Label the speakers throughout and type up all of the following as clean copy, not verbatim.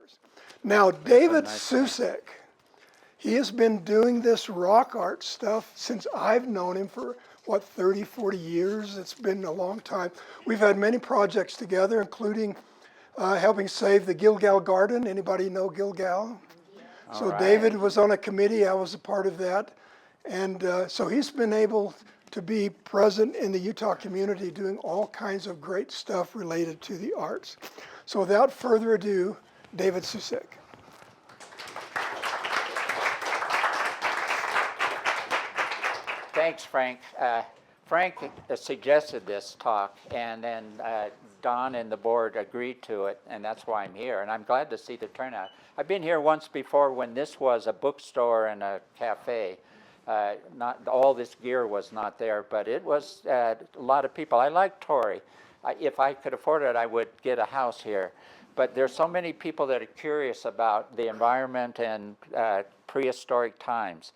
Speaker 1: years. Now, David Susec, he has been doing this rock art stuff since I've known him for, 30, 40 years? It's been a long time. We've had many projects together, including helping save the Gilgal Garden. Anybody know Gilgal? So David was on a committee. I was a part of that. And so he's been able to be present in the Utah community doing all kinds of great stuff related to the arts. So without further ado, David Susec.
Speaker 2: Thanks, Frank. Frank suggested this talk, and then Don and the board agreed to it, and that's why I'm here. And I'm glad to see the turnout. I've been here once before when this was a bookstore and a cafe. Not all this gear was not there, but it was a lot of people. I like Torrey. If I could afford it, I would get a house here. But there's so many people that are curious about the environment and prehistoric times.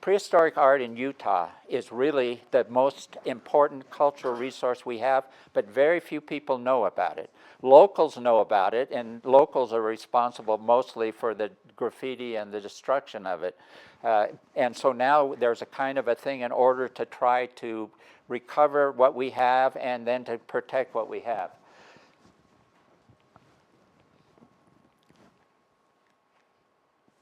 Speaker 2: Prehistoric art in Utah is really the most important cultural resource we have, but very few people know about it. Locals know about it, and locals are responsible mostly for the graffiti and the destruction of it. And so now there's a kind of a thing in order to try to recover what we have and then to protect what we have.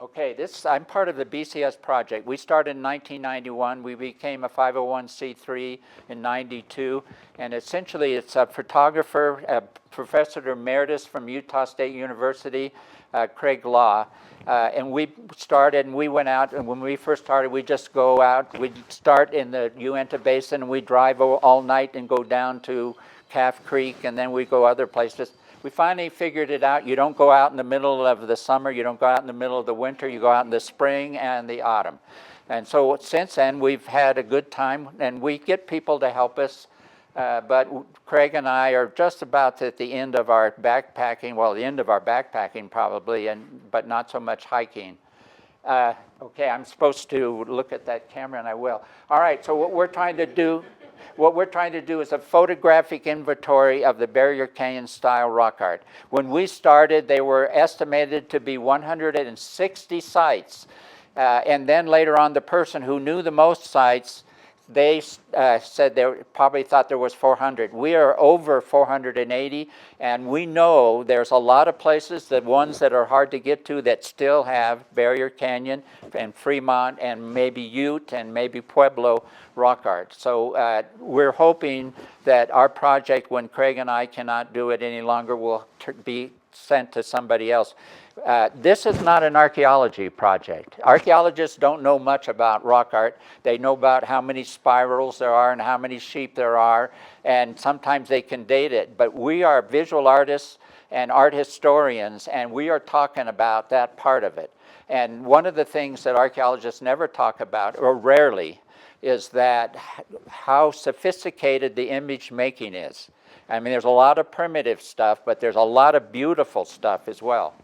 Speaker 2: Okay, I'm part of the BCS project. We started in 1991. We became a 501c3 in 92. And essentially, it's a photographer, a professor emeritus from Utah State University, Craig Law. And we started, and we went out, and when we first started, we just go out. We'd start in the Uinta Basin, and we drive all night and go down to Calf Creek, and then we go other places. We finally figured it out. You don't go out in the middle of the summer. You don't go out in the middle of the winter. You go out in the spring and the autumn. And so since then, we've had a good time, and we get people to help us. But Craig and I are just about at the end of our backpacking, well, the end of our backpacking probably, but not so much hiking. Okay, I'm supposed to look at that camera, and I will. All right, so what we're trying to do is a photographic inventory of the Barrier Canyon style rock art. When we started, they were estimated to be 160 sites. And then later on, the person who knew the most sites, they said they probably thought there was 400. We are over 480, and we know there's a lot of places, the ones that are hard to get to, that still have Barrier Canyon and Fremont and maybe Ute and maybe Pueblo rock art. So we're hoping that our project, when Craig and I cannot do it any longer, will be sent to somebody else. This is not an archaeology project. Archaeologists don't know much about rock art. They know about how many spirals there are and how many sheep there are, and sometimes they can date it. But we are visual artists and art historians, and we are talking about that part of it. And one of the things that archaeologists never talk about, or rarely, is that how sophisticated the image making is. I mean, there's a lot of primitive stuff, but there's a lot of beautiful stuff as well.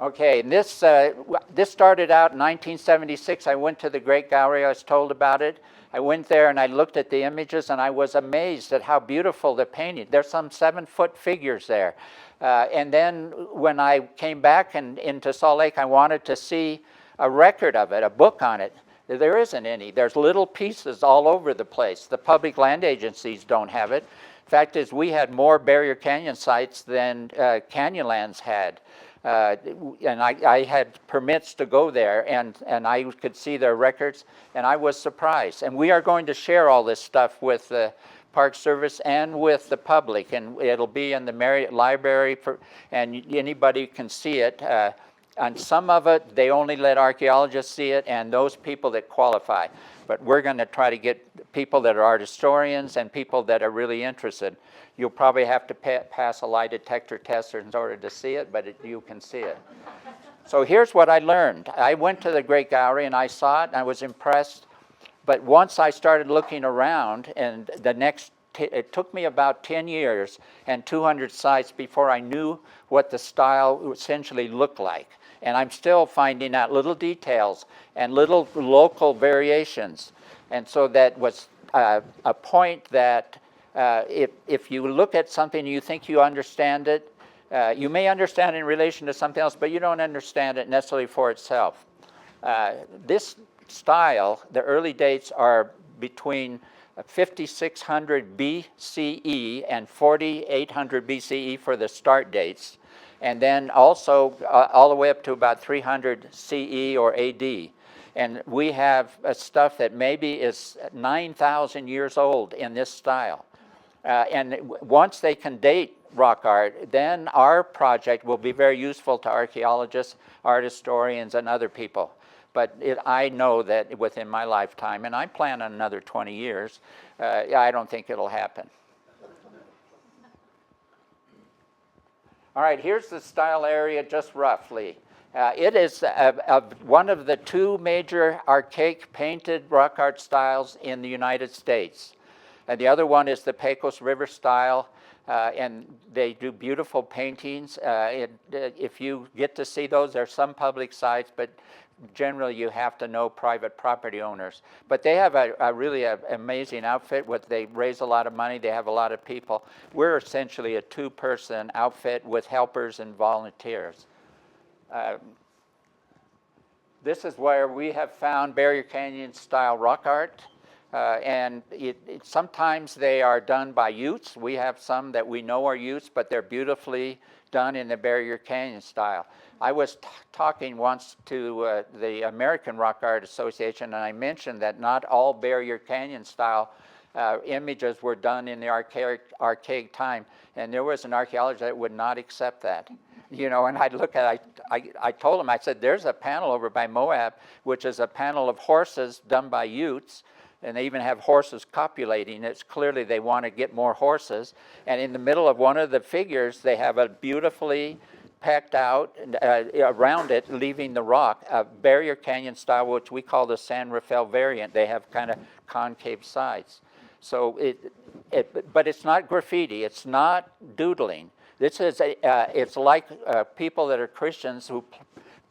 Speaker 2: Okay, and this started out in 1976. I went to the Great Gallery. I was told about it. I went there and I looked at the images, and I was amazed at how beautiful the painting. There's some 7-foot figures there. And then when I came back into Salt Lake, I wanted to see a record of it, a book on it. There isn't any. There's little pieces all over the place. The public land agencies don't have it. Fact is, we had more Barrier Canyon sites than Canyonlands had. And I had permits to go there, and I could see their records, and I was surprised. And we are going to share all this stuff with the Park Service and with the public, and it'll be in the Marriott Library, and anybody can see it. On some of it, they only let archaeologists see it and those people that qualify. But we're going to try to get people that are art historians and people that are really interested. You'll probably have to pass a lie detector test in order to see it, but you can see it. So here's what I learned. I went to the Great Gallery and I saw it and I was impressed. But once I started looking around, and it took me about 10 years and 200 sites before I knew what the style essentially looked like. And I'm still finding out little details and little local variations. And so that was a point that if you look at something and you think you understand it, You may understand it in relation to something else, but you don't understand it necessarily for itself. This style, the early dates are between 5600 BCE and 4800 BCE for the start dates, and then also all the way up to about 300 CE or AD. And we have stuff that maybe is 9,000 years old in this style. And once they can date rock art, then our project will be very useful to archaeologists, art historians, and other people. But I know that within my lifetime, and I plan on another 20 years, I don't think it'll happen. All right, here's the style area just roughly. It is one of the two major archaic painted rock art styles in the United States. And the other one is the Pecos River style, and they do beautiful paintings. If you get to see those, there are some public sites, but generally you have to know private property owners. But they have a really amazing outfit. They raise a lot of money. They have a lot of people. We're essentially a two-person outfit with helpers and volunteers. This is where we have found Barrier Canyon style rock art. And sometimes they are done by Utes. We have some that we know are Utes, but they're beautifully done in the Barrier Canyon style. I was talking once to the American Rock Art Association, and I mentioned that not all Barrier Canyon style images were done in the archaic time, and there was an archaeologist that would not accept that. You know, and I'd look at it, I told him, I said, there's a panel over by Moab, which is a panel of horses done by Utes, and they even have horses copulating. It's clearly they want to get more horses. And in the middle of one of the figures, they have a beautifully packed out around it, leaving the rock, a Barrier Canyon style, which we call the San Rafael variant. They have kind of concave sides. So but it's not graffiti. It's not doodling. This is it's like people that are Christians who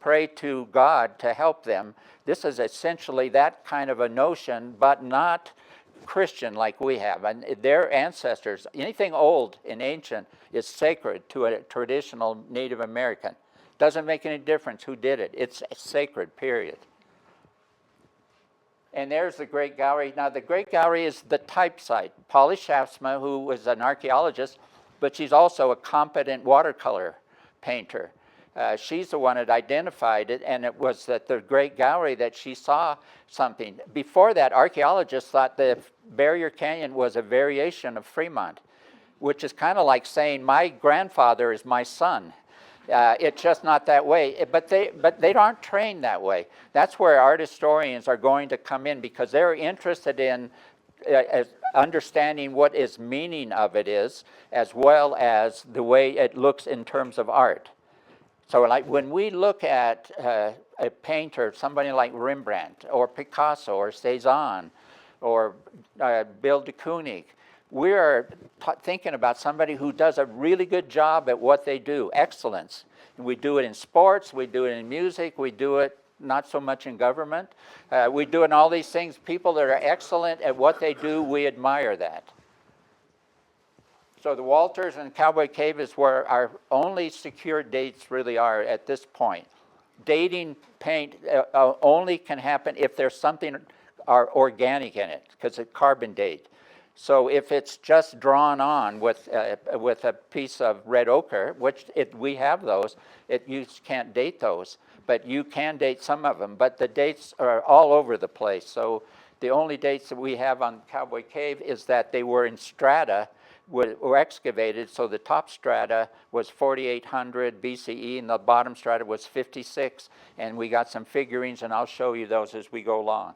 Speaker 2: pray to God to help them. This is essentially that kind of a notion, but not Christian like we have. And their ancestors, anything old and ancient is sacred to a traditional Native American. Doesn't make any difference who did it. It's sacred, period. And there's the Great Gallery. Now, the Great Gallery is the type site. Polly Shaftsma, who was an archaeologist, but she's also a competent watercolor painter. She's the one that identified it, and it was at the Great Gallery that she saw something. Before that, archaeologists thought the Barrier Canyon was a variation of Fremont, which is kind of like saying, my grandfather is my son. It's just not that way, but they aren't trained that way. That's where art historians are going to come in, because they're interested in understanding what its meaning of it is, as well as the way it looks in terms of art. So like when we look at a painter, somebody like Rembrandt or Picasso or Cezanne or Bill de Kooning, we're thinking about somebody who does a really good job at what they do, excellence. We do it in sports, we do it in music, we do it not so much in government. We do it in all these things. People that are excellent at what they do, we admire that. So the Walters and Cowboy Cave is where our only secure dates really are at this point. Dating paint only can happen if there's something organic in it, because it's carbon date. So if it's just drawn on with a piece of red ochre, which we have those, you can't date those, but you can date some of them. But the dates are all over the place. So the only dates that we have on Cowboy Cave is that they were in strata, were excavated. So the top strata was 4800 BCE, and the bottom strata was 56. And we got some figurines, and I'll show you those as we go along.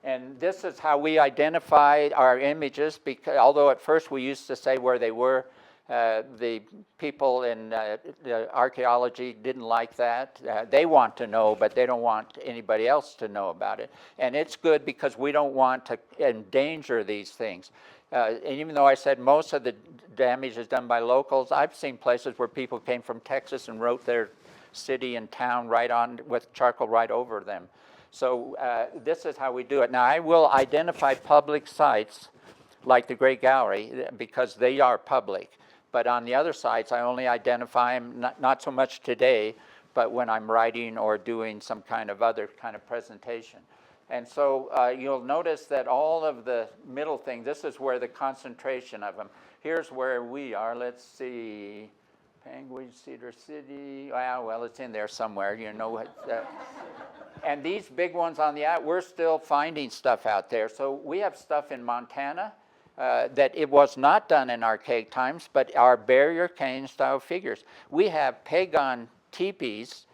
Speaker 2: And this is how we identified our images, because although at first we used to say where they were, the people in the archaeology didn't like that. They want to know, but they don't want anybody else to know about it. And it's good because we don't want to endanger these things. And even though I said most of the damage is done by locals, I've seen places where people came from Texas and wrote their city and town right on with charcoal right over them. So this is how we do it. Now, I will identify public sites like the Great Gallery because they are public. But on the other sides, I only identify them, not so much today, but when I'm writing or doing some kind of other kind of presentation. And so you'll notice that all of the middle thing, this is where the concentration of them. Here's where we are. Let's see. Penguin, Cedar City. Well, it's in there somewhere. You know. And these big ones on the out, we're still finding stuff out there. So we have stuff in Montana that it was not done in archaic times, but are barrier canyon style figures. We have pagan teepees,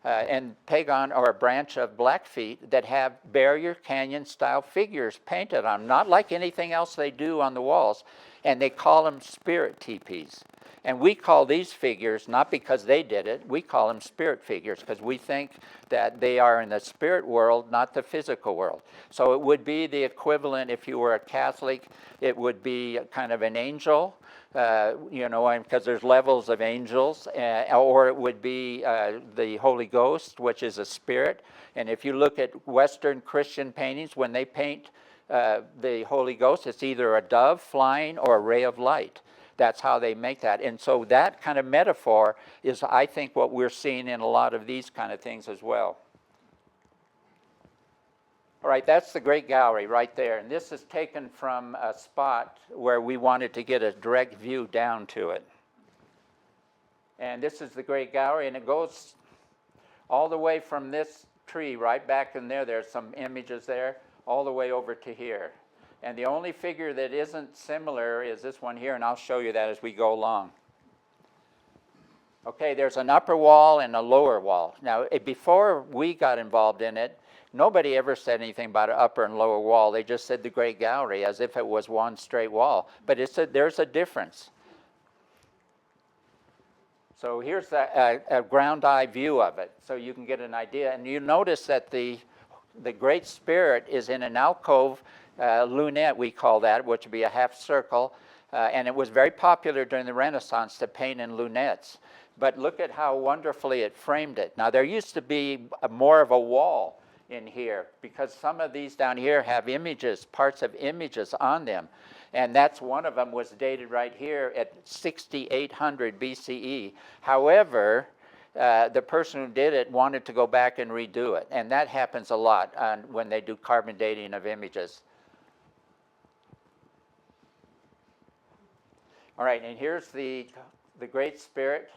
Speaker 2: and pagan or a branch of Blackfeet that have barrier canyon style figures painted on them, not like anything else they do on the walls, and they call them spirit teepees. And we call these figures, not because they did it, we call them spirit figures because we think that they are in the spirit world, not the physical world. So it would be the equivalent, if you were a Catholic, it would be kind of an angel, because there's levels of angels, or it would be the Holy Ghost, which is a spirit. And if you look at Western Christian paintings, when they paint the Holy Ghost, it's either a dove flying or a ray of light. That's how they make that. And so that kind of metaphor is, I think, what we're seeing in a lot of these kind of things as well. All right, that's the Great Gallery right there. And this is taken from a spot where we wanted to get a direct view down to it. And this is the Great Gallery, and it goes all the way from this tree right back in there. There's some images there, all the way over to here. And the only figure that isn't similar is this one here, and I'll show you that as we go along. Okay, there's an upper wall and a lower wall. Now, before we got involved in it, nobody ever said anything about an upper and lower wall. They just said the Great Gallery as if it was one straight wall. But there's a difference. So here's a ground eye view of it, so you can get an idea. And you notice that the Great Spirit is in an alcove lunette, we call that, which would be a half circle. And it was very popular during the Renaissance to paint in lunettes. But look at how wonderfully it framed it. Now, there used to be more of a wall in here because some of these down here have images, parts of images on them. And that's one of them was dated right here at 6800 BCE. However, the person who did it wanted to go back and redo it. And that happens a lot when they do carbon dating of images. All right, and here's the Great Spirit.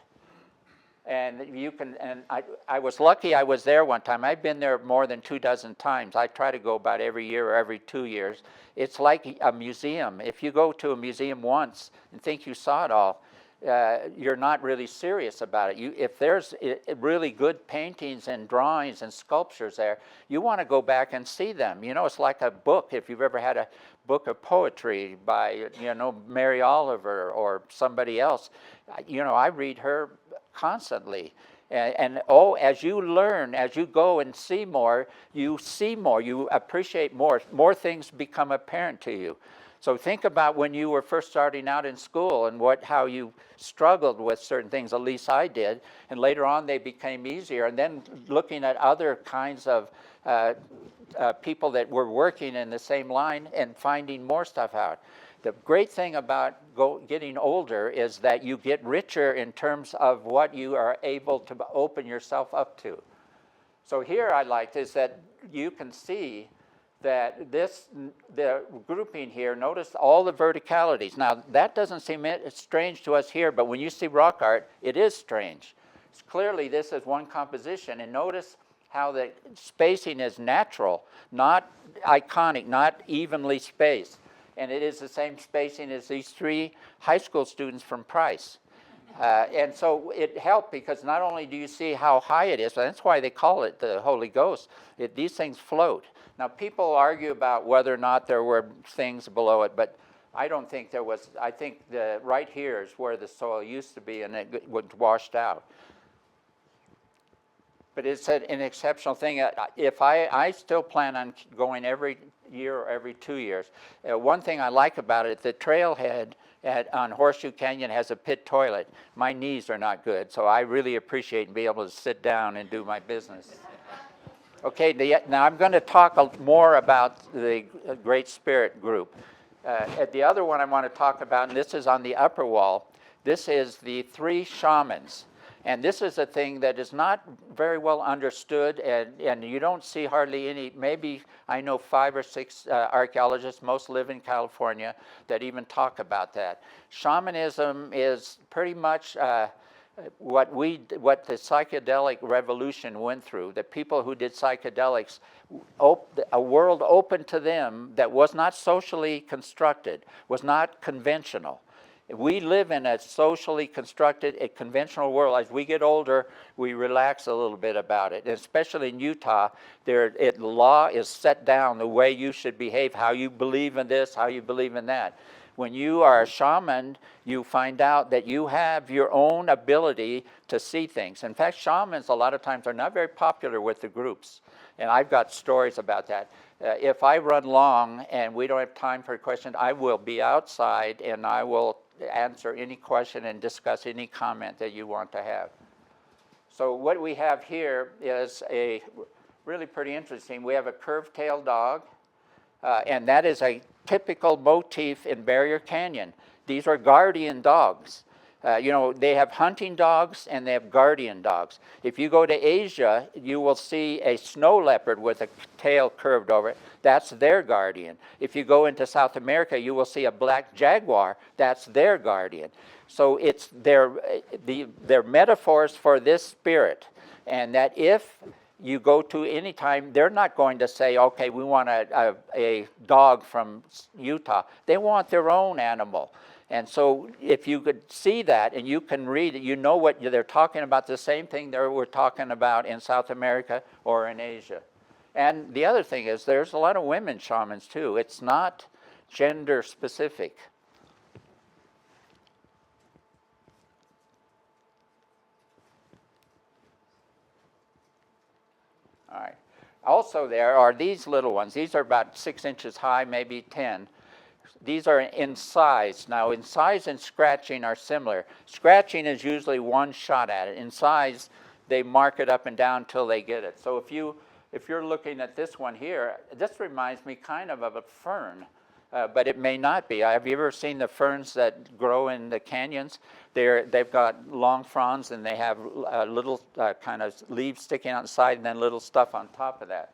Speaker 2: And you can, and I was lucky I was there one time. I've been there more than 24 times. I try to go about every year or every 2 years. It's like a museum. If you go to a museum once and think you saw it all, you're not really serious about it. If there's really good paintings and drawings and sculptures there, you want to go back and see them. You know, it's like a book. If you've ever had a book of poetry by, Mary Oliver or somebody else, I read her constantly. And as you learn, as you go and see more, you appreciate more. More things become apparent to you. So think about when you were first starting out in school and how you struggled with certain things, at least I did, and later on they became easier. And then looking at other kinds of people that were working in the same line and finding more stuff out. The great thing about getting older is that you get richer in terms of what you are able to open yourself up to. So here I liked is that you can see that the grouping here, notice all the verticalities. Now, that doesn't seem strange to us here, but when you see rock art, it is strange. Clearly, this is one composition, and notice how the spacing is natural, not iconic, not evenly spaced. And it is the same spacing as these 3 high school students from Price. And so it helped because not only do you see how high it is, but that's why they call it the Holy Ghost. These things float. Now, people argue about whether or not there were things below it, but I don't think there was. I think right here is where the soil used to be, and it was washed out. But it's an exceptional thing. If I still plan on going every year or every 2 years. One thing I like about it, the trailhead on Horseshoe Canyon has a pit toilet. My knees are not good, so I really appreciate being able to sit down and do my business. Okay, now I'm going to talk more about the Great Spirit group. The other one I want to talk about, and this is on the upper wall, This is the three shamans. And this is a thing that is not very well understood, and you don't see hardly any, maybe I know 5 or 6 archaeologists, most live in California, that even talk about that. Shamanism is pretty much what the psychedelic revolution went through. The people who did psychedelics, a world open to them that was not socially constructed, was not conventional. We live in a socially constructed, a conventional world. As we get older, we relax a little bit about it. And especially in Utah, the law is set down the way you should behave, how you believe in this, how you believe in that. When you are a shaman, you find out that you have your own ability to see things. In fact, shamans a lot of times are not very popular with the groups. And I've got stories about that. If I run long and we don't have time for a question, I will be outside and I will answer any question and discuss any comment that you want to have. So what we have here is a really pretty interesting. We have a curved-tailed dog, and that is a typical motif in Barrier Canyon. These are guardian dogs. They have hunting dogs and they have guardian dogs. If you go to Asia, you will see a snow leopard with a tail curved over it. That's their guardian. If you go into South America, you will see a black jaguar. That's their guardian. So it's they're metaphors for this spirit, and that if you go to any time, they're not going to say, okay, we want a dog from Utah. They want their own animal. And so if you could see that and you can read it, you know what they're talking about, the same thing they were talking about in South America or in Asia. And the other thing is there's a lot of women shamans too. It's not gender specific. All right. Also there are these little ones. These are about 6 inches high, maybe 10. These are in size. Now, in size and scratching are similar. Scratching is usually one shot at it. In size, they mark it up and down until they get it. So if you're looking at this one here, this reminds me kind of a fern, but it may not be. Have you ever seen the ferns that grow in the canyons? They've got long fronds and they have little kind of leaves sticking out the side and then little stuff on top of that.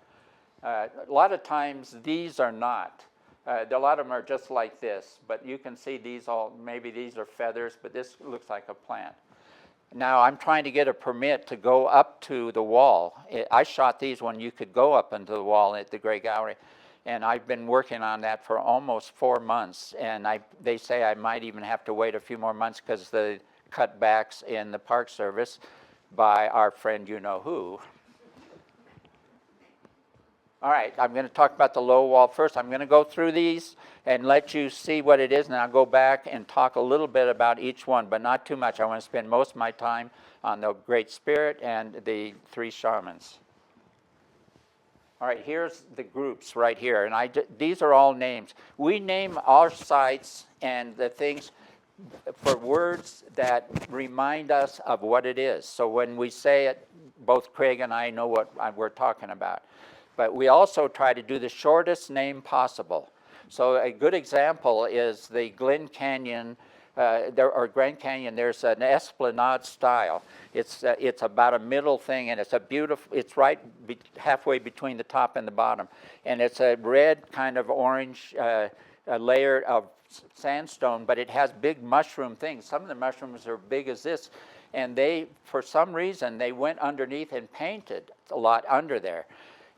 Speaker 2: A lot of times these are not. A lot of them are just like this, but you can see maybe these are feathers, but this looks like a plant. Now I'm trying to get a permit to go up to the wall. I shot these when you could go up into the wall at the Gray Gallery, and I've been working on that for almost 4 months, and they say I might even have to wait a few more months because the cutbacks in the Park Service by our friend you-know-who. All right, I'm going to talk about the low wall first. I'm going to go through these and let you see what it is, and I'll go back and talk a little bit about each one, but not too much. I want to spend most of my time on the Great Spirit and the three shamans. All right, here's the groups right here, and these are all names. We name our sites and the things for words that remind us of what it is. So when we say it, both Craig and I know what we're talking about. But we also try to do the shortest name possible. So a good example is the Glen Canyon, or Grand Canyon. There's an esplanade style. It's about a middle thing, and it's right halfway between the top and the bottom. And it's a red kind of orange layer of sandstone, but it has big mushroom things. Some of the mushrooms are big as this. And for some reason, they went underneath and painted a lot under there.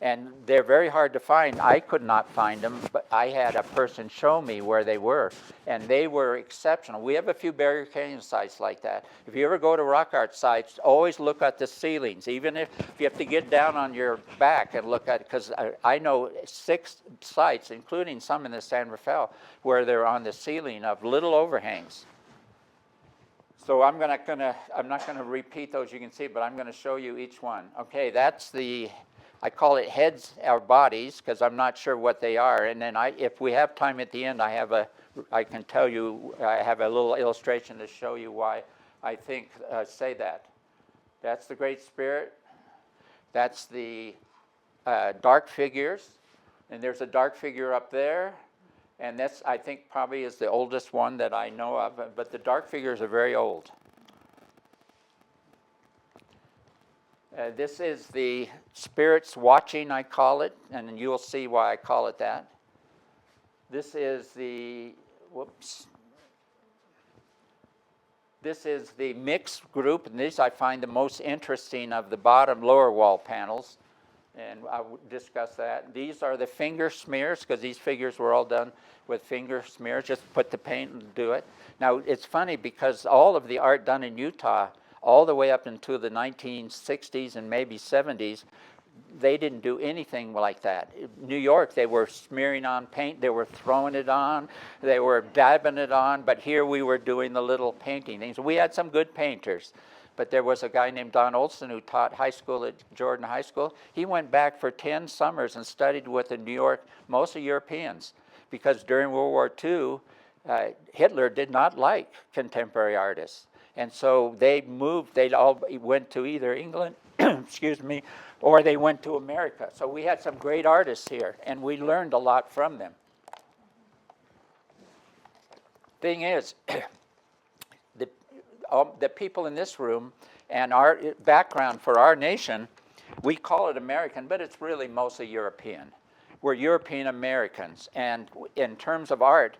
Speaker 2: And they're very hard to find. I could not find them, but I had a person show me where they were, and they were exceptional. We have a few Barrier Canyon sites like that. If you ever go to rock art sites, always look at the ceilings, even if you have to get down on your back and look at it, because I know 6 sites, including some in the San Rafael, where they're on the ceiling of little overhangs. So I'm not going to repeat those, you can see, but I'm going to show you each one. Okay, that's I call it heads or bodies because I'm not sure what they are. And then if we have time at the end, I can tell you, I have a little illustration to show you why I say that. That's the Great Spirit. That's the dark figures. And there's a dark figure up there. And that's, I think, probably is the oldest one that I know of, but the dark figures are very old. This is the spirits watching, I call it, and you'll see why I call it that. This is the, whoops. This is the mixed group, and these I find the most interesting of the bottom lower wall panels, and I'll discuss that. These are the finger smears, because these figures were all done with finger smears, just put the paint and do it. Now, it's funny because all of the art done in Utah, all the way up into the 1960s and maybe 70s, they didn't do anything like that. In New York, they were smearing on paint, they were throwing it on, they were dabbing it on, but here we were doing the little painting things. We had some good painters, but there was a guy named Don Olson who taught high school at Jordan High School. He went back for 10 summers and studied with the New York, mostly Europeans, because during World War II, Hitler did not like contemporary artists. And so they moved, they all went to either England, excuse me, or they went to America. So we had some great artists here, and we learned a lot from them. Thing is, the people in this room and our background for our nation, we call it American, but it's really mostly European. We're European Americans, and in terms of art,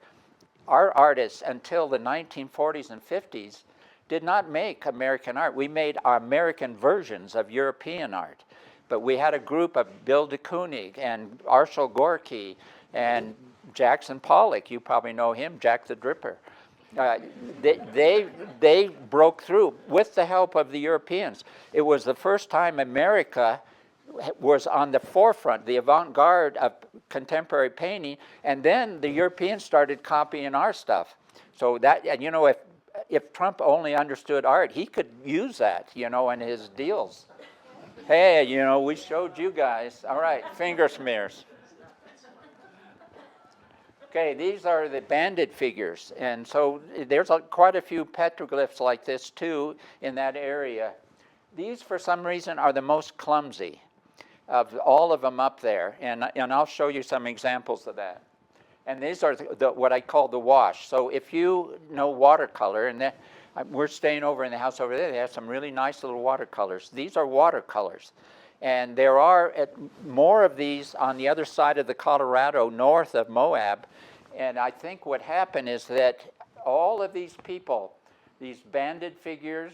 Speaker 2: our artists until the 1940s and 50s did not make American art. We made our American versions of European art. But we had a group of Bill de Kooning and Arshel Gorky and Jackson Pollock. You probably know him, Jack the Dripper. They broke through with the help of the Europeans. It was the first time America was on the forefront, the avant-garde of contemporary painting, and then the Europeans started copying our stuff. So that, and you know, if Trump only understood art, he could use that, you know, in his deals. Hey, you know, we showed you guys. All right, finger smears. Okay, these are the banded figures. And so there's quite a few petroglyphs like this, too, in that area. These, for some reason, are the most clumsy of all of them up there. And I'll show you some examples of that. And these are what I call the wash. So if you know watercolor, and we're staying over in the house over there, they have some really nice little watercolors. These are watercolors. And there are more of these on the other side of the Colorado, north of Moab. And I think what happened is that all of these people, these banded figures,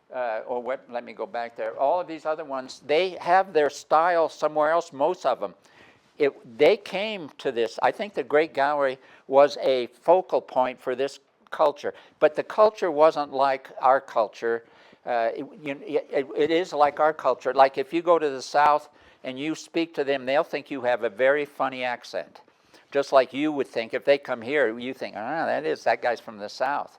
Speaker 2: let me go back there. All of these other ones, they have their style somewhere else, most of them. They came to this. I think the Great Gallery was a focal point for this culture. But the culture wasn't like our culture. It is like our culture. Like if you go to the South and you speak to them, they'll think you have a very funny accent. Just like you would think if they come here, you think, that guy's from the South.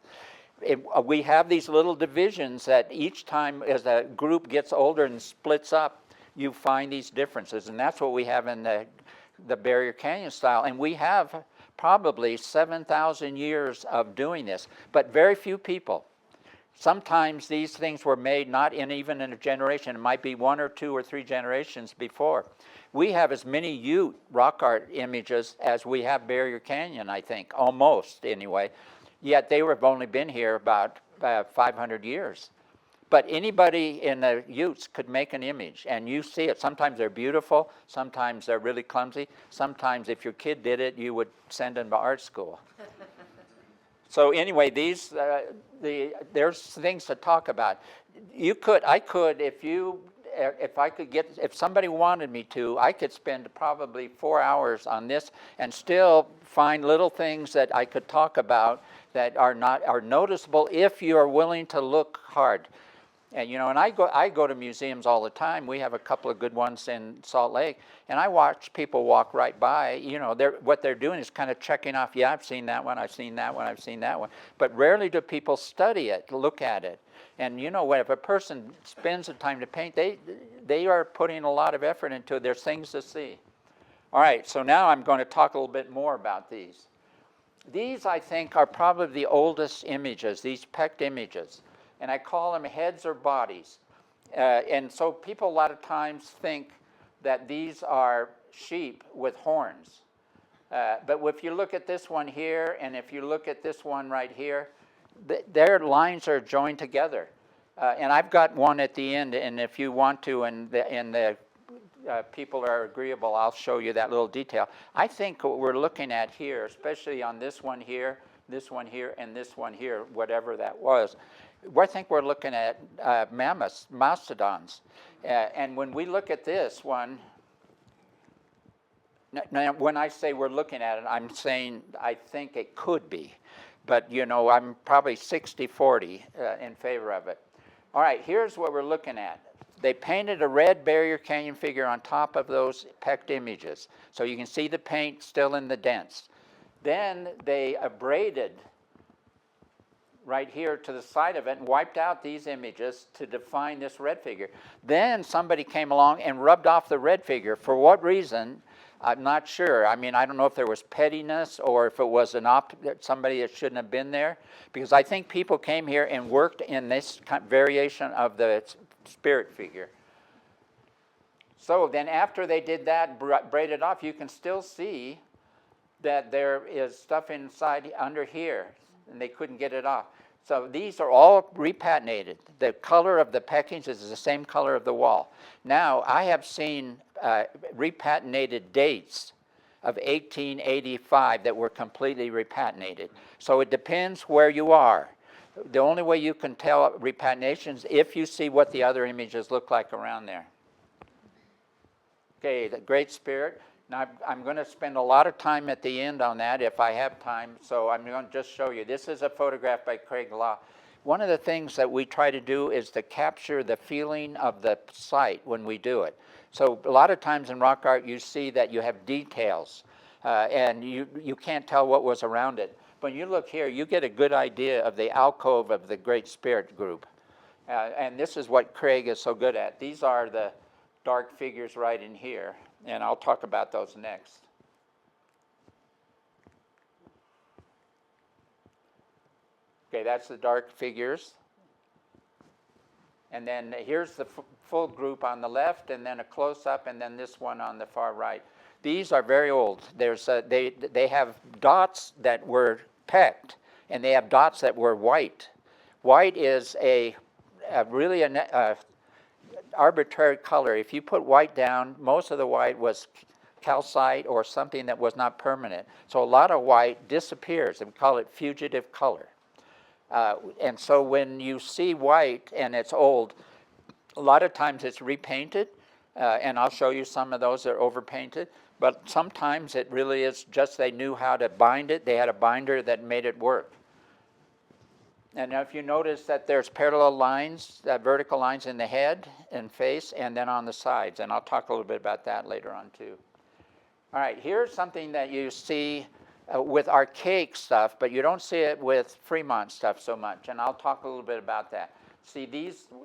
Speaker 2: We have these little divisions that each time as a group gets older and splits up, you find these differences. And that's what we have in the Barrier Canyon style. And we have probably 7,000 years of doing this, but very few people. Sometimes these things were made not even in a generation. It might be 1 or 2 or 3 generations before. We have as many Ute rock art images as we have Barrier Canyon, I think, almost anyway. Yet they have only been here about 500 years. But anybody in the Utes could make an image, and you see it. Sometimes they're beautiful, sometimes they're really clumsy. Sometimes if your kid did it, you would send them to art school. So anyway, there's things to talk about. If somebody wanted me to, I could spend probably 4 hours on this and still find little things that I could talk about that are noticeable if you are willing to look hard. And and I go to museums all the time. We have a couple of good ones in Salt Lake, and I watch people walk right by. What they're doing is kind of checking off. Yeah, I've seen that one. I've seen that one. I've seen that one. But rarely do people study it, look at it. And if a person spends the time to paint, they are putting a lot of effort into it. There's things to see. All right. So now I'm going to talk a little bit more about these. These, I think, are probably the oldest images. These pecked images. And I call them heads or bodies. And so people a lot of times think that these are sheep with horns. But if you look at this one here, and if you look at this one right here, their lines are joined together. And I've got one at the end, and if you want to, and the people are agreeable, I'll show you that little detail. I think what we're looking at here, especially on this one here, and this one here, whatever that was, I think we're looking at mammoths, mastodons. And when we look at this one, now when I say we're looking at it, I'm saying I think it could be. But, you know, I'm probably 60-40 in favor of it. All right, here's what we're looking at. They painted a red Barrier Canyon figure on top of those pecked images. So you can see the paint still in the dents. Then they abraded right here to the side of it and wiped out these images to define this red figure. Then somebody came along and rubbed off the red figure. For what reason? I'm not sure. I mean, I don't know if there was pettiness or if it was somebody that shouldn't have been there. Because I think people came here and worked in this variation of the spirit figure. So then after they did that, braided off, you can still see that there is stuff inside under here, and they couldn't get it off. So these are all repatinated. The color of the peckings is the same color of the wall. Now, I have seen repatinated dates of 1885 that were completely repatinated. So it depends where you are. The only way you can tell repatinations if you see what the other images look like around there. Okay, the Great Spirit. Now, I'm going to spend a lot of time at the end on that if I have time, so I'm going to just show you. This is a photograph by Craig Law. One of the things that we try to do is to capture the feeling of the site when we do it. So a lot of times in rock art, you see that you have details, and you can't tell what was around it. When you look here, you get a good idea of the alcove of the Great Spirit group. And this is what Craig is so good at. These are the dark figures right in here, and I'll talk about those next. Okay, that's the dark figures. And then here's the full group on the left, and then a close-up, and then this one on the far right. These are very old. They have dots that were pecked, and they have dots that were white. White is really an arbitrary color. If you put white down, most of the white was calcite or something that was not permanent. So a lot of white disappears, and we call it fugitive color. And so when you see white and it's old, a lot of times it's repainted, and I'll show you some of those that are overpainted. But sometimes it really is just they knew how to bind it. They had a binder that made it work. And now if you notice that there's parallel lines, vertical lines in the head and face, and then on the sides. And I'll talk a little bit about that later on too. All right, here's something that you see with archaic stuff, but you don't see it with Fremont stuff so much. And I'll talk a little bit about that. See,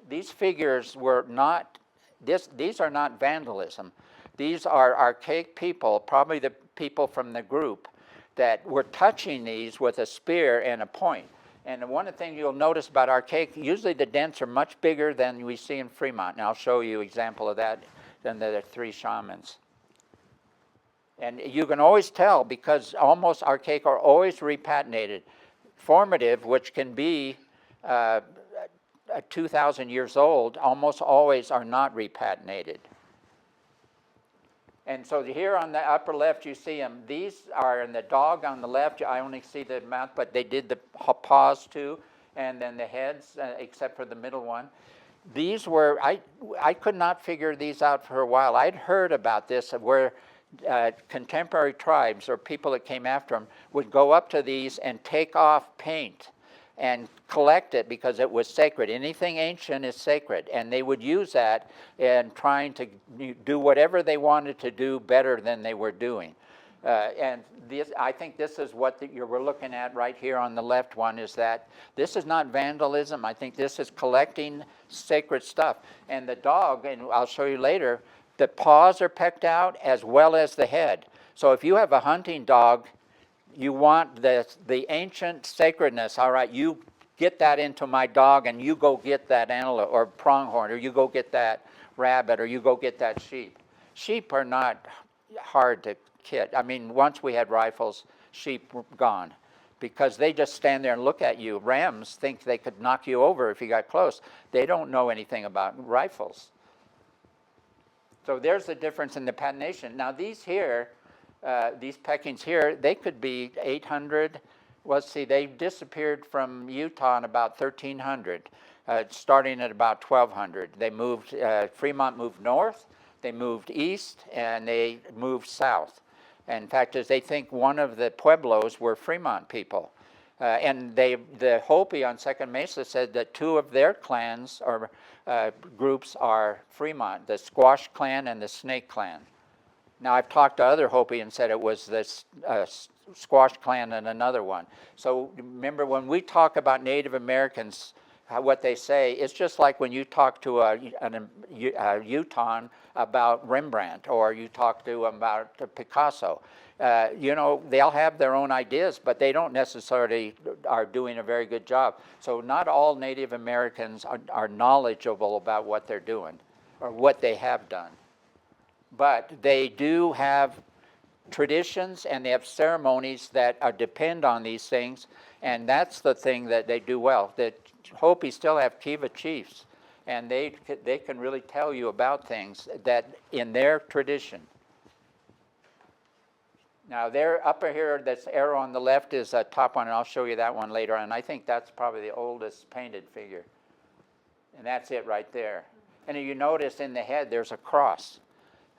Speaker 2: these figures were not, these are not vandalism. These are archaic people, probably the people from the group, that were touching these with a spear and a point. And one of the things you'll notice about archaic, usually the dents are much bigger than we see in Fremont. And I'll show you an example of that in the three shamans. And you can always tell because almost archaic are always repatinated. Formative, which can be 2,000 years old, almost always are not repatinated. And so here on the upper left, you see them. These are in the dog on the left. I only see the mouth, but they did the paws too, and then the heads, except for the middle one. These were, I could not figure these out for a while. I'd heard about this of where contemporary tribes or people that came after them would go up to these and take off paint and collect it because it was sacred. Anything ancient is sacred, and they would use that in trying to do whatever they wanted to do better than they were doing. And I think this is what we're looking at right here on the left one, is that this is not vandalism. I think this is collecting sacred stuff. And the dog, and I'll show you later, the paws are pecked out as well as the head. So if you have a hunting dog, you want the ancient sacredness. All right, you get that into my dog, and you go get that antelope or pronghorn, or you go get that rabbit, or you go get that sheep. Sheep are not hard to kit. I mean, once we had rifles, sheep were gone because they just stand there and look at you. Rams think they could knock you over if you got close. They don't know anything about rifles. So there's the difference in the patination. Now these here, these peckings here, they could be 800. Well, see, they disappeared from Utah in about 1300, starting at about 1200. They moved, Fremont moved north, they moved east, and they moved south. And in fact, as they think one of the Pueblos were Fremont people. And the Hopi on Second Mesa said that two of their clans or groups are Fremont, the Squash Clan and the Snake Clan. Now, I've talked to other Hopi and said it was this Squash Clan and another one. So remember, when we talk about Native Americans, what they say, it's just like when you talk to a Utahn about Rembrandt, or you talk to them about Picasso. You know, they'll have their own ideas, but they don't necessarily are doing a very good job. So not all Native Americans are knowledgeable about what they're doing or what they have done. But they do have traditions and they have ceremonies that depend on these things, and that's the thing that they do well. The Hopi still have Kiva chiefs, and they can really tell you about things that in their tradition. Now, there, up here, this arrow on the left is a top one, and I'll show you that one later on. I think that's probably the oldest painted figure. And that's it right there. And you notice in the head, there's a cross.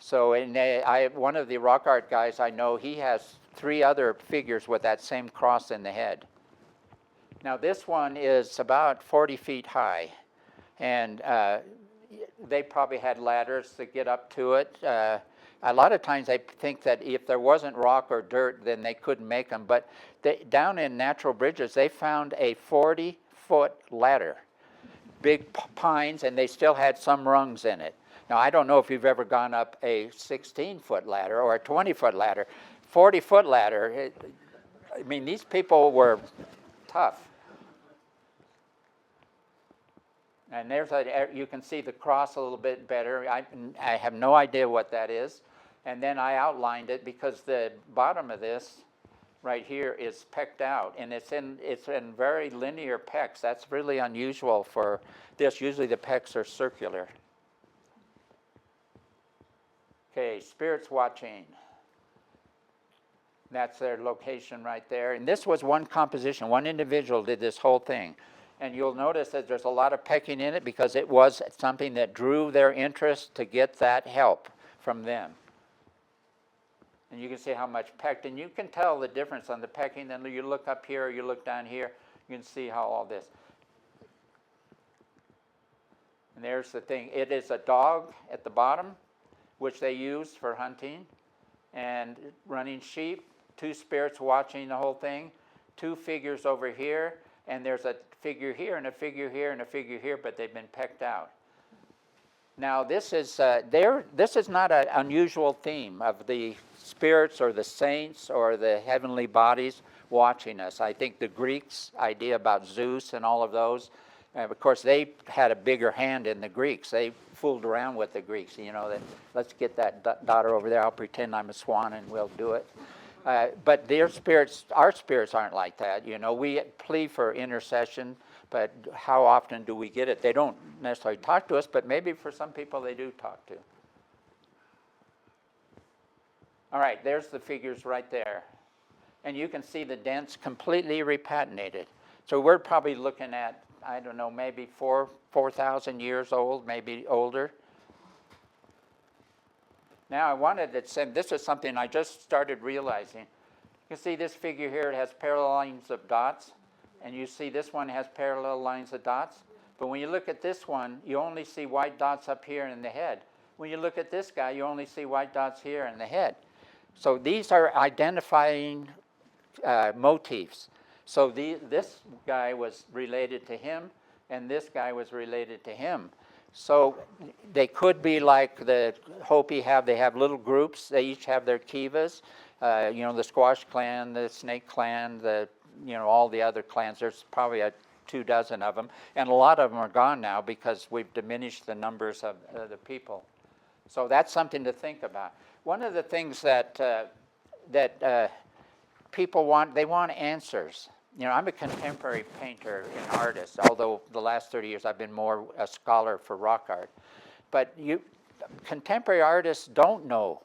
Speaker 2: So one of the rock art guys I know, he has 3 other figures with that same cross in the head. Now, this one is about 40 feet high. And they probably had ladders to get up to it. A lot of times I think that if there wasn't rock or dirt, then they couldn't make them. But down in Natural Bridges, they found a 40-foot ladder, big pines, and they still had some rungs in it. Now, I don't know if you've ever gone up a 16-foot ladder or a 20-foot ladder. 40-foot ladder, I mean, these people were tough. And you can see the cross a little bit better. I have no idea what that is. And then I outlined it because the bottom of this right here is pecked out, and it's in very linear pecks. That's really unusual for this. Usually the pecks are circular. Okay, spirits watching. That's their location right there. And this was one composition. One individual did this whole thing. And you'll notice that there's a lot of pecking in it because it was something that drew their interest to get that help from them. And you can see how much pecked. And you can tell the difference on the pecking. Then you look up here, or you look down here, you can see how all this. And there's the thing. It is a dog at the bottom, which they use for hunting and running sheep. 2 spirits watching the whole thing. 2 figures over here. And there's a figure here and a figure here and a figure here, but they've been pecked out. Now, this is not an unusual theme of the spirits or the saints or the heavenly bodies watching us. I think the Greeks' idea about Zeus and all of those, of course, they had a bigger hand in the Greeks. They fooled around with the Greeks. You know, let's get that daughter over there. I'll pretend I'm a swan and we'll do it. But their spirits, our spirits aren't like that. You know, we plead for intercession, but how often do we get it? They don't necessarily talk to us, but maybe for some people they do talk to. All right, there's the figures right there. And you can see the dents completely repatinated. So we're probably looking at, I don't know, maybe 4,000 years old, maybe older. Now, I wanted to say, this is something I just started realizing. You can see this figure here, it has parallel lines of dots, and you see this one has parallel lines of dots. But when you look at this one, you only see white dots up here in the head. When you look at this guy, you only see white dots here in the head. So these are identifying motifs. So this guy was related to him, and this guy was related to him. So they could be like the Hopi they have little groups. They each have their kivas. You know, the Squash clan, the Snake clan, all the other clans. There's probably 24 of them. And a lot of them are gone now because we've diminished the numbers of the people. So that's something to think about. One of the things that that people want answers. You know, I'm a contemporary painter and artist, although the last 30 years I've been more a scholar for rock art. But contemporary artists don't know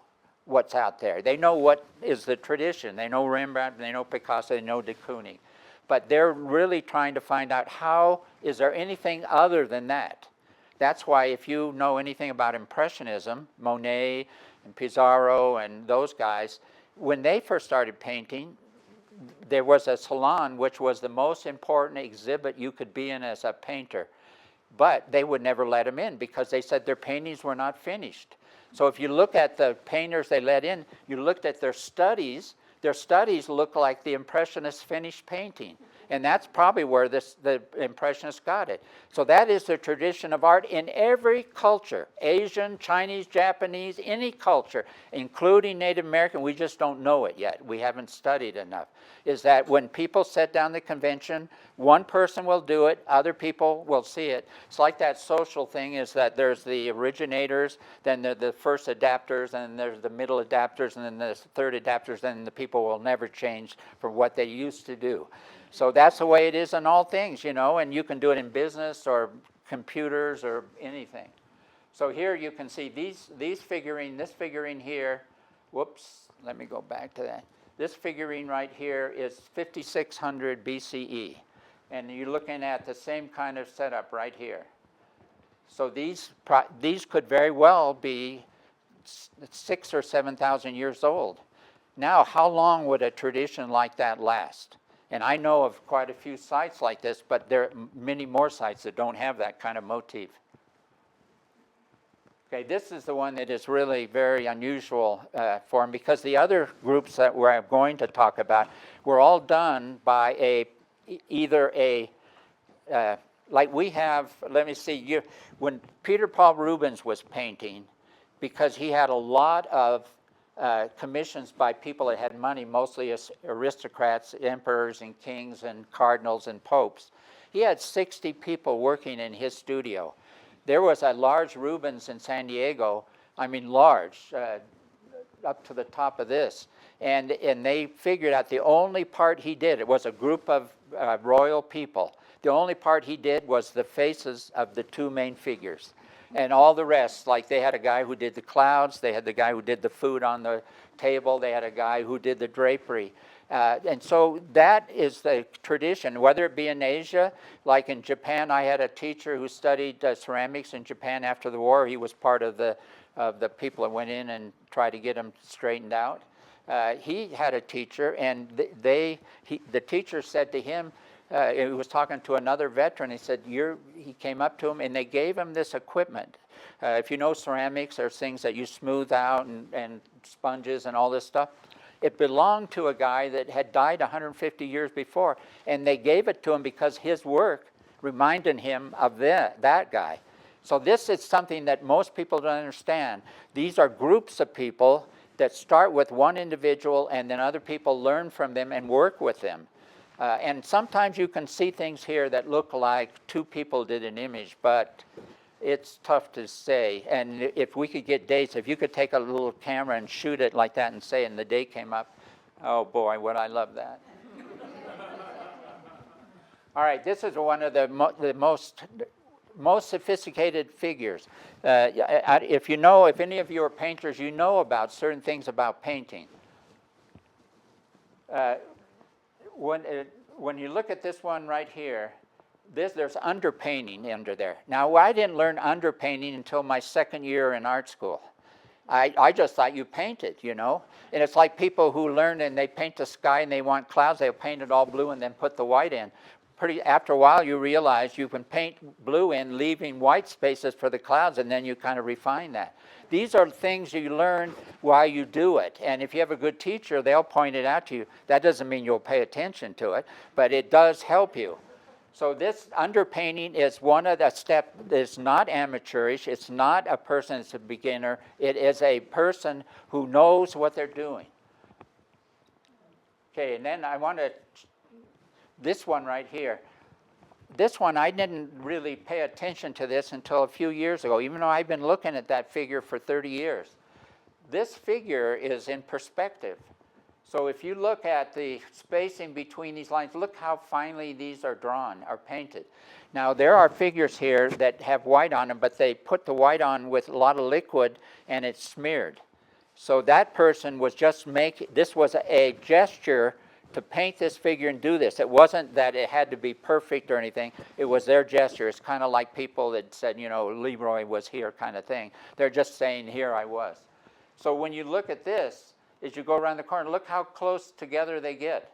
Speaker 2: what's out there. They know what is the tradition. They know Rembrandt, they know Picasso, they know de Kooning. But they're really trying to find out is there anything other than that? That's why if you know anything about Impressionism, Monet and Pissarro and those guys, when they first started painting, there was a salon which was the most important exhibit you could be in as a painter. But they would never let them in because they said their paintings were not finished. So if you look at the painters they let in, you looked at their studies look like the Impressionists' finished painting. And that's probably where the Impressionists got it. So that is the tradition of art in every culture, Asian, Chinese, Japanese, any culture, including Native American. We just don't know it yet. We haven't studied enough. Is that when people set down the convention, one person will do it, other people will see it. It's like that social thing is that there's the originators, then the first adapters, and then there's the middle adapters, and then the third adapters, and the people will never change from what they used to do. So that's the way it is in all things, you know, and you can do it in business or computers or anything. So here you can see this figurine here, whoops, let me go back to that. This figurine right here is 5600 BCE, and you're looking at the same kind of setup right here. So these could very well be 6,000 or 7,000 years old. Now, how long would a tradition like that last? And I know of quite a few sites like this, but there are many more sites that don't have that kind of motif. Okay, this is the one that is really very unusual for them, because the other groups that we're going to talk about were all done by either like we have, let me see, when Peter Paul Rubens was painting, because he had a lot of commissions by people that had money, mostly aristocrats, emperors and kings and cardinals and popes. He had 60 people working in his studio. There was a large Rubens in San Diego, I mean large, up to the top of this. And they figured out the only part he did, it was a group of royal people. The only part he did was the faces of the two main figures. And all the rest, like they had a guy who did the clouds, they had the guy who did the food on the table, they had a guy who did the drapery. And so that is the tradition, whether it be in Asia, like in Japan. I had a teacher who studied ceramics in Japan after the war. He was part of the people that went in and tried to get them straightened out. He had a teacher, and the teacher said to him, he was talking to another veteran. He said, he came up to him, and they gave him this equipment. If you know ceramics, there's things that you smooth out and sponges and all this stuff. It belonged to a guy that had died 150 years before, and they gave it to him because his work reminded him of that guy. So this is something that most people don't understand. These are groups of people that start with one individual, and then other people learn from them and work with them. And sometimes you can see things here that look like two people did an image, but it's tough to say. And if we could get dates, if you could take a little camera and shoot it like that and say, and the date came up, oh boy, would I love that. All right, this is one of the most sophisticated figures. If any of you are painters, you know about certain things about painting. When you look at this one right here, there's underpainting under there. Now, I didn't learn underpainting until my second year in art school. I just thought you painted, you know. And it's like people who learn and they paint the sky and they want clouds, they'll paint it all blue and then put the white in. After a while, you realize you can paint blue in, leaving white spaces for the clouds, and then you kind of refine that. These are things you learn while you do it. And if you have a good teacher, they'll point it out to you. That doesn't mean you'll pay attention to it, but it does help you. So this underpainting is one of the steps that's not amateurish. It's not a person that's a beginner. It is a person who knows what they're doing. Okay, and then I want to, this one right here. This one, I didn't really pay attention to this until a few years ago, even though I've been looking at that figure for 30 years. This figure is in perspective. So if you look at the spacing between these lines, look how finely these are drawn, are painted. Now there are figures here that have white on them, but they put the white on with a lot of liquid and it's smeared. So that person was just this was a gesture to paint this figure and do this. It wasn't that it had to be perfect or anything. It was their gesture. It's kind of like people that said, you know, Leroy was here kind of thing. They're just saying, here I was. So when you look at this, as you go around the corner, look how close together they get.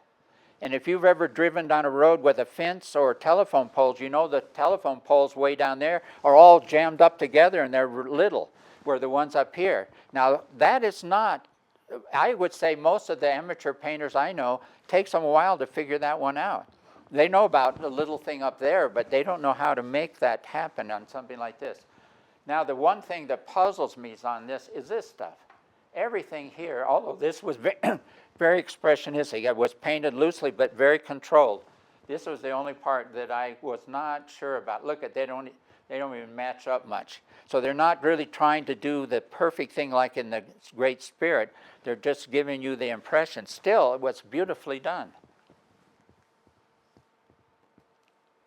Speaker 2: And if you've ever driven down a road with a fence or telephone poles, you know the telephone poles way down there are all jammed up together and they're little, where the ones up here. Now that is not, I would say most of the amateur painters I know, takes them a while to figure that one out. They know about the little thing up there, but they don't know how to make that happen on something like this. Now the one thing that puzzles me on this is this stuff. Everything here, although this was very expressionistic, it was painted loosely but very controlled. This was the only part that I was not sure about. Look at, they don't even match up much. So they're not really trying to do the perfect thing like in the Great Spirit. They're just giving you the impression. Still, it was beautifully done.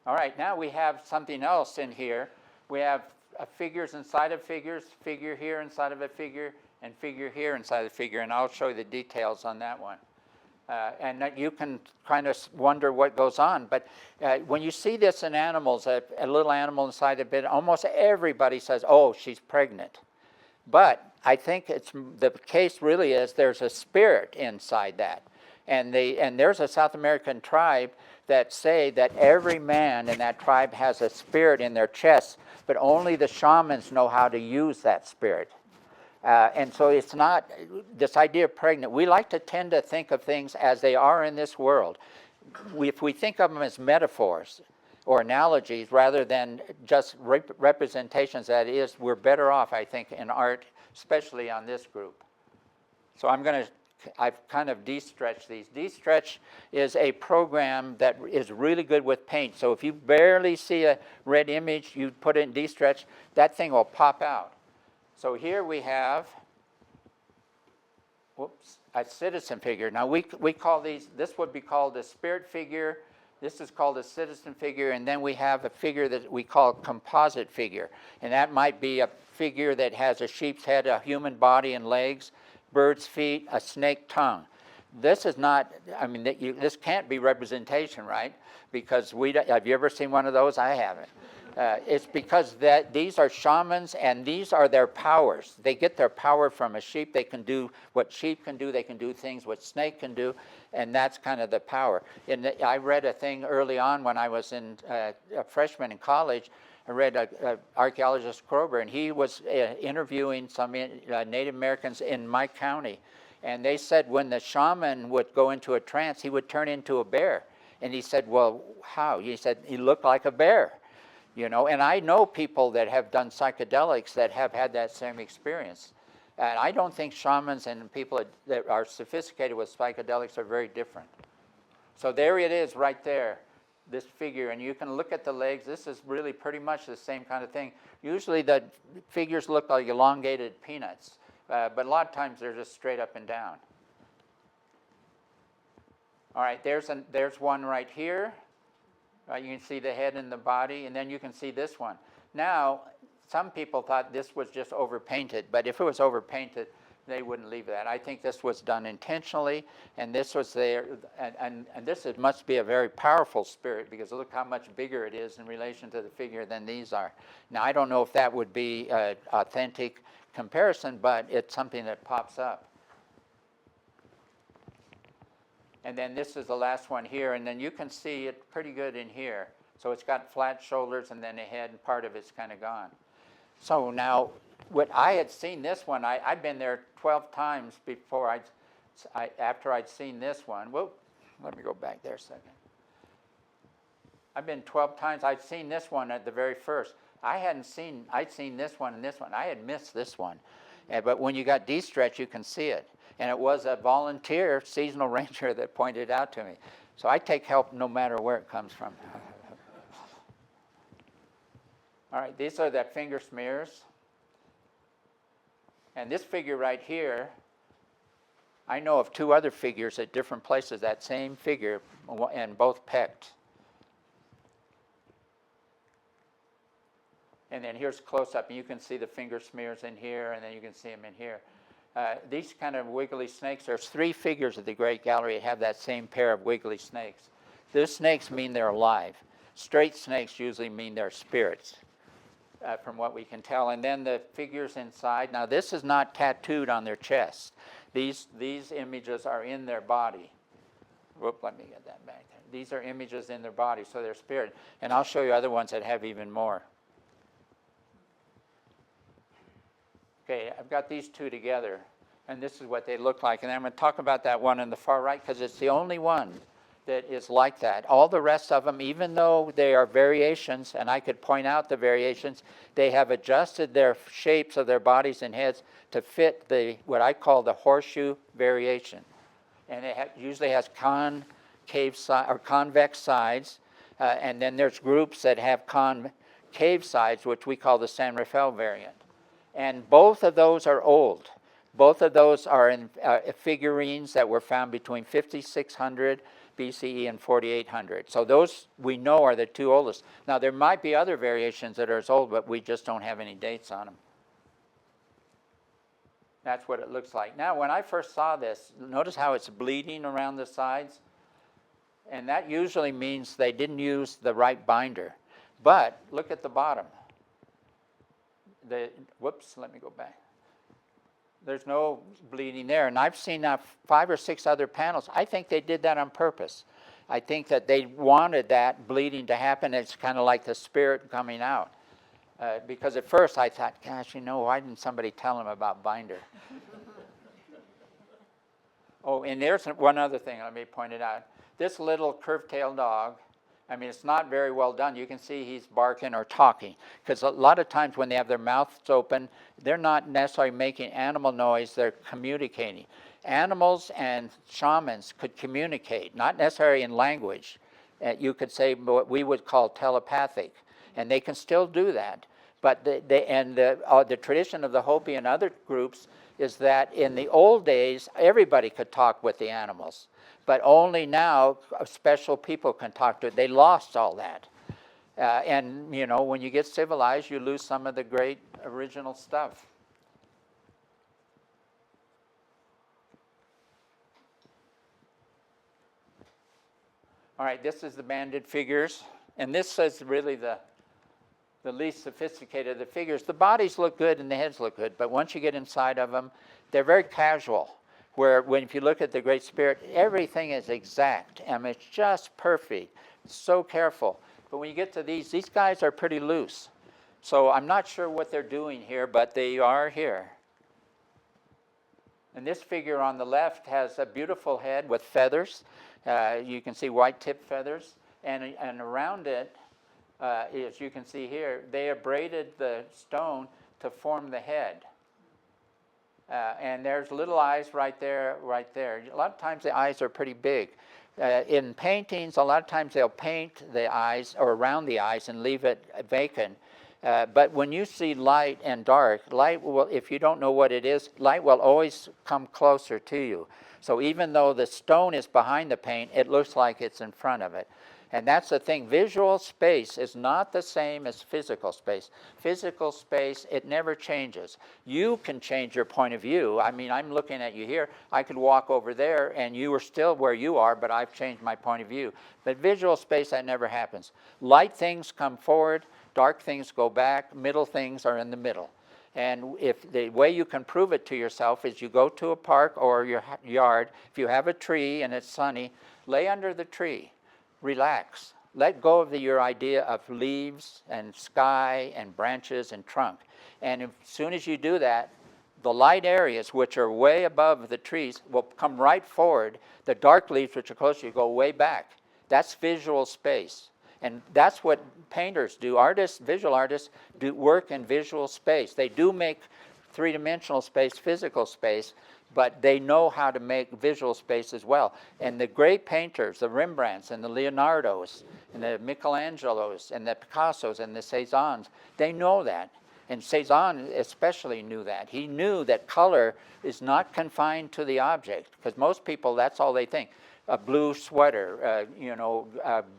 Speaker 2: All right, now we have something else in here. We have figures inside of figures, figure here inside of a figure, and figure here inside the figure, and I'll show you the details on that one. And that you can kind of wonder what goes on. But when you see this in animals, a little animal inside of it, almost everybody says, oh, she's pregnant. But I think the case really is there's a spirit inside that. And there's a South American tribe that say that every man in that tribe has a spirit in their chest, but only the shamans know how to use that spirit. And so it's not this idea of pregnant. We like to tend to think of things as they are in this world. If we think of them as metaphors or analogies rather than just representations, that is, we're better off, I think, in art, especially on this group. So I've kind of de-stretched these. De-stretch is a program that is really good with paint. So if you barely see a red image, you put it in de-stretch, that thing will pop out. So here we have, a citizen figure. Now we call these, this would be called a spirit figure, this is called a citizen figure, and then we have a figure that we call composite figure. And that might be a figure that has a sheep's head, a human body and legs, bird's feet, a snake tongue. This is not, I mean, this can't be representation, right? Because have you ever seen one of those? I haven't. It's because these are shamans and these are their powers. They get their power from a sheep. They can do what sheep can do. They can do things what snake can do, and that's kind of the power. And I read a thing early on when I was a freshman in college. I read archaeologist Krober, and he was interviewing some Native Americans in my county. And they said when the shaman would go into a trance, he would turn into a bear. And he said, well, how? He said, he looked like a bear. You know, and I know people that have done psychedelics that have had that same experience. And I don't think shamans and people that are sophisticated with psychedelics are very different. So there it is right there, this figure. And you can look at the legs. This is really pretty much the same kind of thing. Usually the figures look like elongated peanuts, but a lot of times they're just straight up and down. All right, there's one right here. You can see the head and the body, and then you can see this one. Now, some people thought this was just overpainted, but if it was overpainted, they wouldn't leave that. I think this was done intentionally, and this was there, and this must be a very powerful spirit, because look how much bigger it is in relation to the figure than these are. Now, I don't know if that would be an authentic comparison, but it's something that pops up. And then this is the last one here, and then you can see it pretty good in here. So it's got flat shoulders and then a head, and part of it's kind of gone. So now, what I had seen this one, I'd been there 12 times before after I'd seen this one. Whoop, let me go back there a second. I've been 12 times. I'd seen this one at the very first. I'd seen this one and this one. I had missed this one. But when you got de-stretch, you can see it. And it was a volunteer seasonal ranger that pointed it out to me. So I take help no matter where it comes from. All right, these are the finger smears. And this figure right here, I know of 2 other figures at different places, that same figure, and both pecked. And then here's close up, and you can see the finger smears in here, and then you can see them in here. These kind of wiggly snakes, there's 3 figures at the Great Gallery that have that same pair of wiggly snakes. Those snakes mean they're alive. Straight snakes usually mean they're spirits, from what we can tell. And then the figures inside, now this is not tattooed on their chest. These images are in their body. Whoop, let me get that back there. These are images in their body, so they're spirit. And I'll show you other ones that have even more. Okay, I've got these 2 together, and this is what they look like. And I'm going to talk about that one on the far right, because it's the only one that is like that. All the rest of them, even though they are variations, and I could point out the variations, they have adjusted their shapes of their bodies and heads to fit what I call the horseshoe variation. And it usually has convex sides, and then there's groups that have concave sides, which we call the San Rafael variant. And both of those are old. Both of those are in figurines that were found between 5600 BCE and 4800. So those we know are the 2 oldest. Now there might be other variations that are as old, but we just don't have any dates on them. That's what it looks like. Now when I first saw this, notice how it's bleeding around the sides? And that usually means they didn't use the right binder. But look at the bottom. Whoops, let me go back. There's no bleeding there. And I've seen 5 or 6 other panels. I think they did that on purpose. I think that they wanted that bleeding to happen. It's kind of like the spirit coming out. Because at first I thought, gosh, why didn't somebody tell them about binder? Oh, and there's one other thing, let me point it out. This little curved-tailed dog, I mean, it's not very well done. You can see he's barking or talking. Because a lot of times when they have their mouths open, they're not necessarily making animal noise, they're communicating. Animals and shamans could communicate, not necessarily in language. You could say what we would call telepathic. And they can still do that. But the tradition of the Hopi and other groups is that in the old days, everybody could talk with the animals. But only now special people can talk to it. They lost all that. And, when you get civilized, you lose some of the great original stuff. All right, this is the banded figures. And this is really the least sophisticated of the figures. The bodies look good and the heads look good. But once you get inside of them, they're very casual. Where if you look at the Great Spirit, everything is exact. I mean, it's just perfect. It's so careful. But when you get to these guys are pretty loose. So I'm not sure what they're doing here, but they are here. And this figure on the left has a beautiful head with feathers. You can see white tip feathers. And around it, as you can see here, they abraded the stone to form the head. And there's little eyes right there. A lot of times the eyes are pretty big. In paintings, a lot of times they'll paint the eyes or around the eyes and leave it vacant. But when you see light and dark, light will, if you don't know what it is, light will always come closer to you. So even though the stone is behind the paint, it looks like it's in front of it. And that's the thing. Visual space is not the same as physical space. Physical space, it never changes. You can change your point of view. I mean, I'm looking at you here. I could walk over there, and you are still where you are, but I've changed my point of view. But visual space, that never happens. Light things come forward. Dark things go back. Middle things are in the middle. And if the way you can prove it to yourself is you go to a park or your yard. If you have a tree and it's sunny, lay under the tree. Relax. Let go of your idea of leaves and sky and branches and trunk. And as soon as you do that, the light areas, which are way above the trees, will come right forward. The dark leaves, which are closer, you go way back. That's visual space. And that's what painters do. Artists, visual artists, do work in visual space. They do make three-dimensional space, physical space, but they know how to make visual space as well. And the great painters, the Rembrandts and the Leonardos and the Michelangelos and the Picassos and the Cezannes, they know that. And Cezanne especially knew that. He knew that color is not confined to the object, because most people, that's all they think. A blue sweater,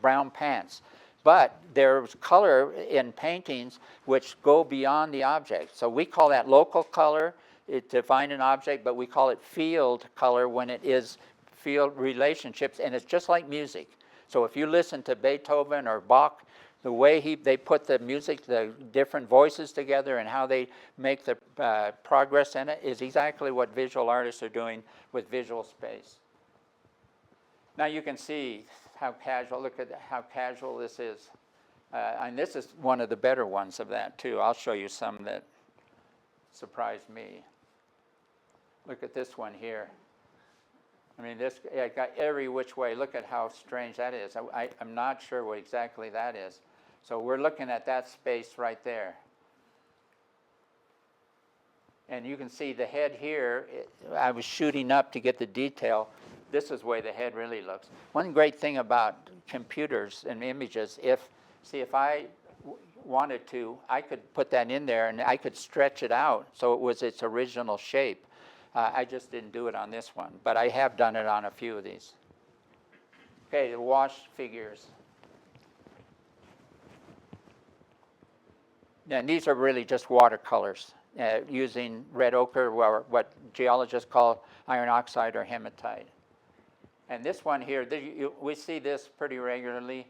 Speaker 2: brown pants. But there's color in paintings which go beyond the object. So we call that local color to define an object, but we call it field color when it is field relationships, and it's just like music. So if you listen to Beethoven or Bach, the way they put the music, the different voices together and how they make the progress in it is exactly what visual artists are doing with visual space. Now you can see how casual, look at how casual this is. And this is one of the better ones of that too. I'll show you some that surprised me. Look at this one here. I mean, this got every which way. Look at how strange that is. I'm not sure what exactly that is. So we're looking at that space right there. And you can see the head here. I was shooting up to get the detail. This is the way the head really looks. One great thing about computers and images, if I wanted to, I could put that in there and I could stretch it out so it was its original shape. I just didn't do it on this one, but I have done it on a few of these. Okay, the wash figures. And these are really just watercolors using red ochre, or what geologists call iron oxide or hematite. And this one here, we see this pretty regularly.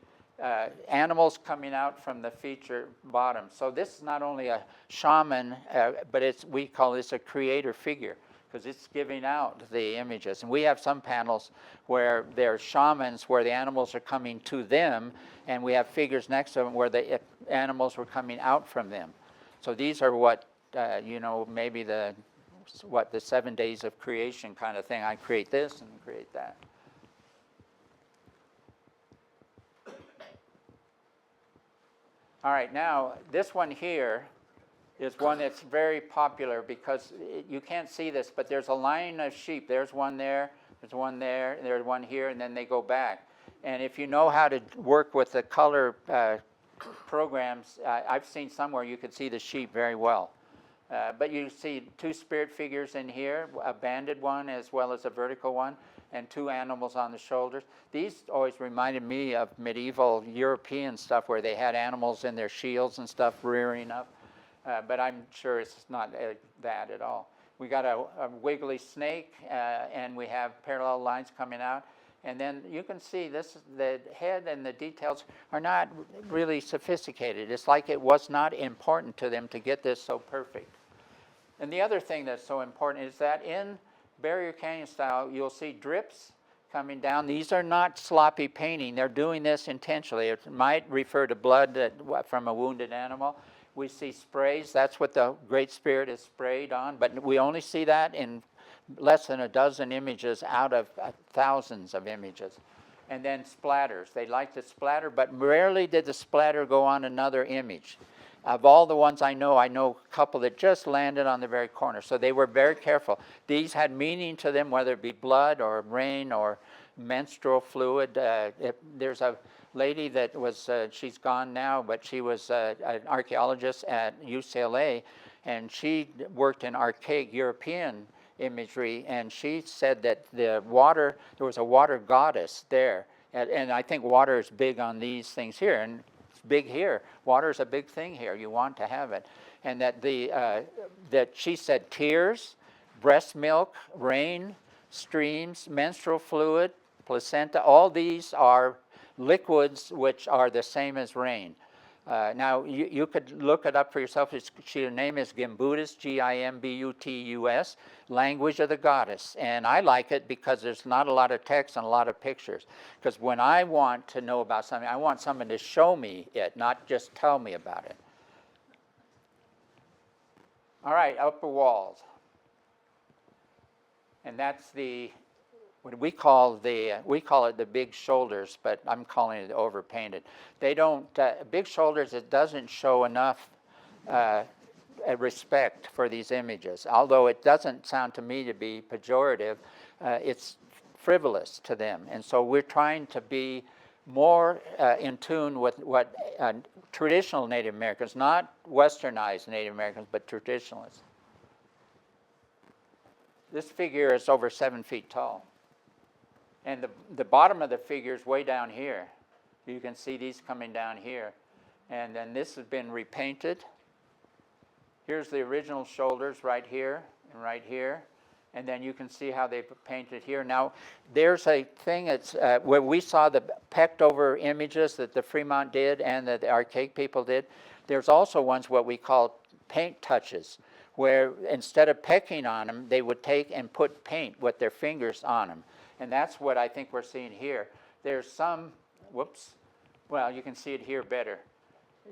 Speaker 2: Animals coming out from the feature bottom. So this is not only a shaman, but we call this a creator figure, because it's giving out the images. And we have some panels where they're shamans, where the animals are coming to them, and we have figures next to them where the animals were coming out from them. So these are what, maybe the 7 days of creation kind of thing. I create this and create that. All right, now this one here is one that's very popular because you can't see this, but there's a line of sheep. There's one there, there's one there, there's one here, and then they go back. And if you know how to work with the color programs, I've seen somewhere you could see the sheep very well. But you see two spirit figures in here, a banded one as well as a vertical one, and two animals on the shoulders. These always reminded me of medieval European stuff where they had animals in their shields and stuff rearing up. But I'm sure it's not that at all. We got a wiggly snake, and we have parallel lines coming out. And then you can see the head and the details are not really sophisticated. It's like it was not important to them to get this so perfect. And the other thing that's so important is that in Barrier Canyon style, you'll see drips coming down. These are not sloppy painting. They're doing this intentionally. It might refer to blood from a wounded animal. We see sprays. That's what the Great Spirit is sprayed on. But we only see that in less than a dozen images out of thousands of images. And then splatters. They like to splatter, but rarely did the splatter go on another image. Of all the ones I know a couple that just landed on the very corner. So they were very careful. These had meaning to them, whether it be blood or rain or menstrual fluid. There's a lady that was, she's gone now, but she was an archaeologist at UCLA, and she worked in archaic European imagery, and she said that there was a water goddess there. And I think water is big on these things here, and it's big here. Water is a big thing here. You want to have it. And that that she said tears, breast milk, rain, streams, menstrual fluid, placenta, all these are liquids which are the same as rain. Now, you could look it up for yourself. Her name is Gimbutas, Gimbutus, language of the goddess. And I like it because there's not a lot of text and a lot of pictures. Because when I want to know about something, I want someone to show me it, not just tell me about it. All right, upper walls. And that's what we call it the big shoulders, but I'm calling it overpainted. They don't, big shoulders, it doesn't show enough respect for these images. Although it doesn't sound to me to be pejorative, it's frivolous to them. And so we're trying to be more in tune with what traditional Native Americans, not westernized Native Americans, but traditionalists. This figure is over 7 feet tall. And the bottom of the figure is way down here. You can see these coming down here. And then this has been repainted. Here's the original shoulders right here and right here. And then you can see how they've painted here. Now, there's a thing that's where we saw the pecked over images that the Fremont did and that the archaic people did. There's also ones what we call paint touches, where instead of pecking on them, they would take and put paint with their fingers on them. And that's what I think we're seeing here. There's some, whoops, well, you can see it here better.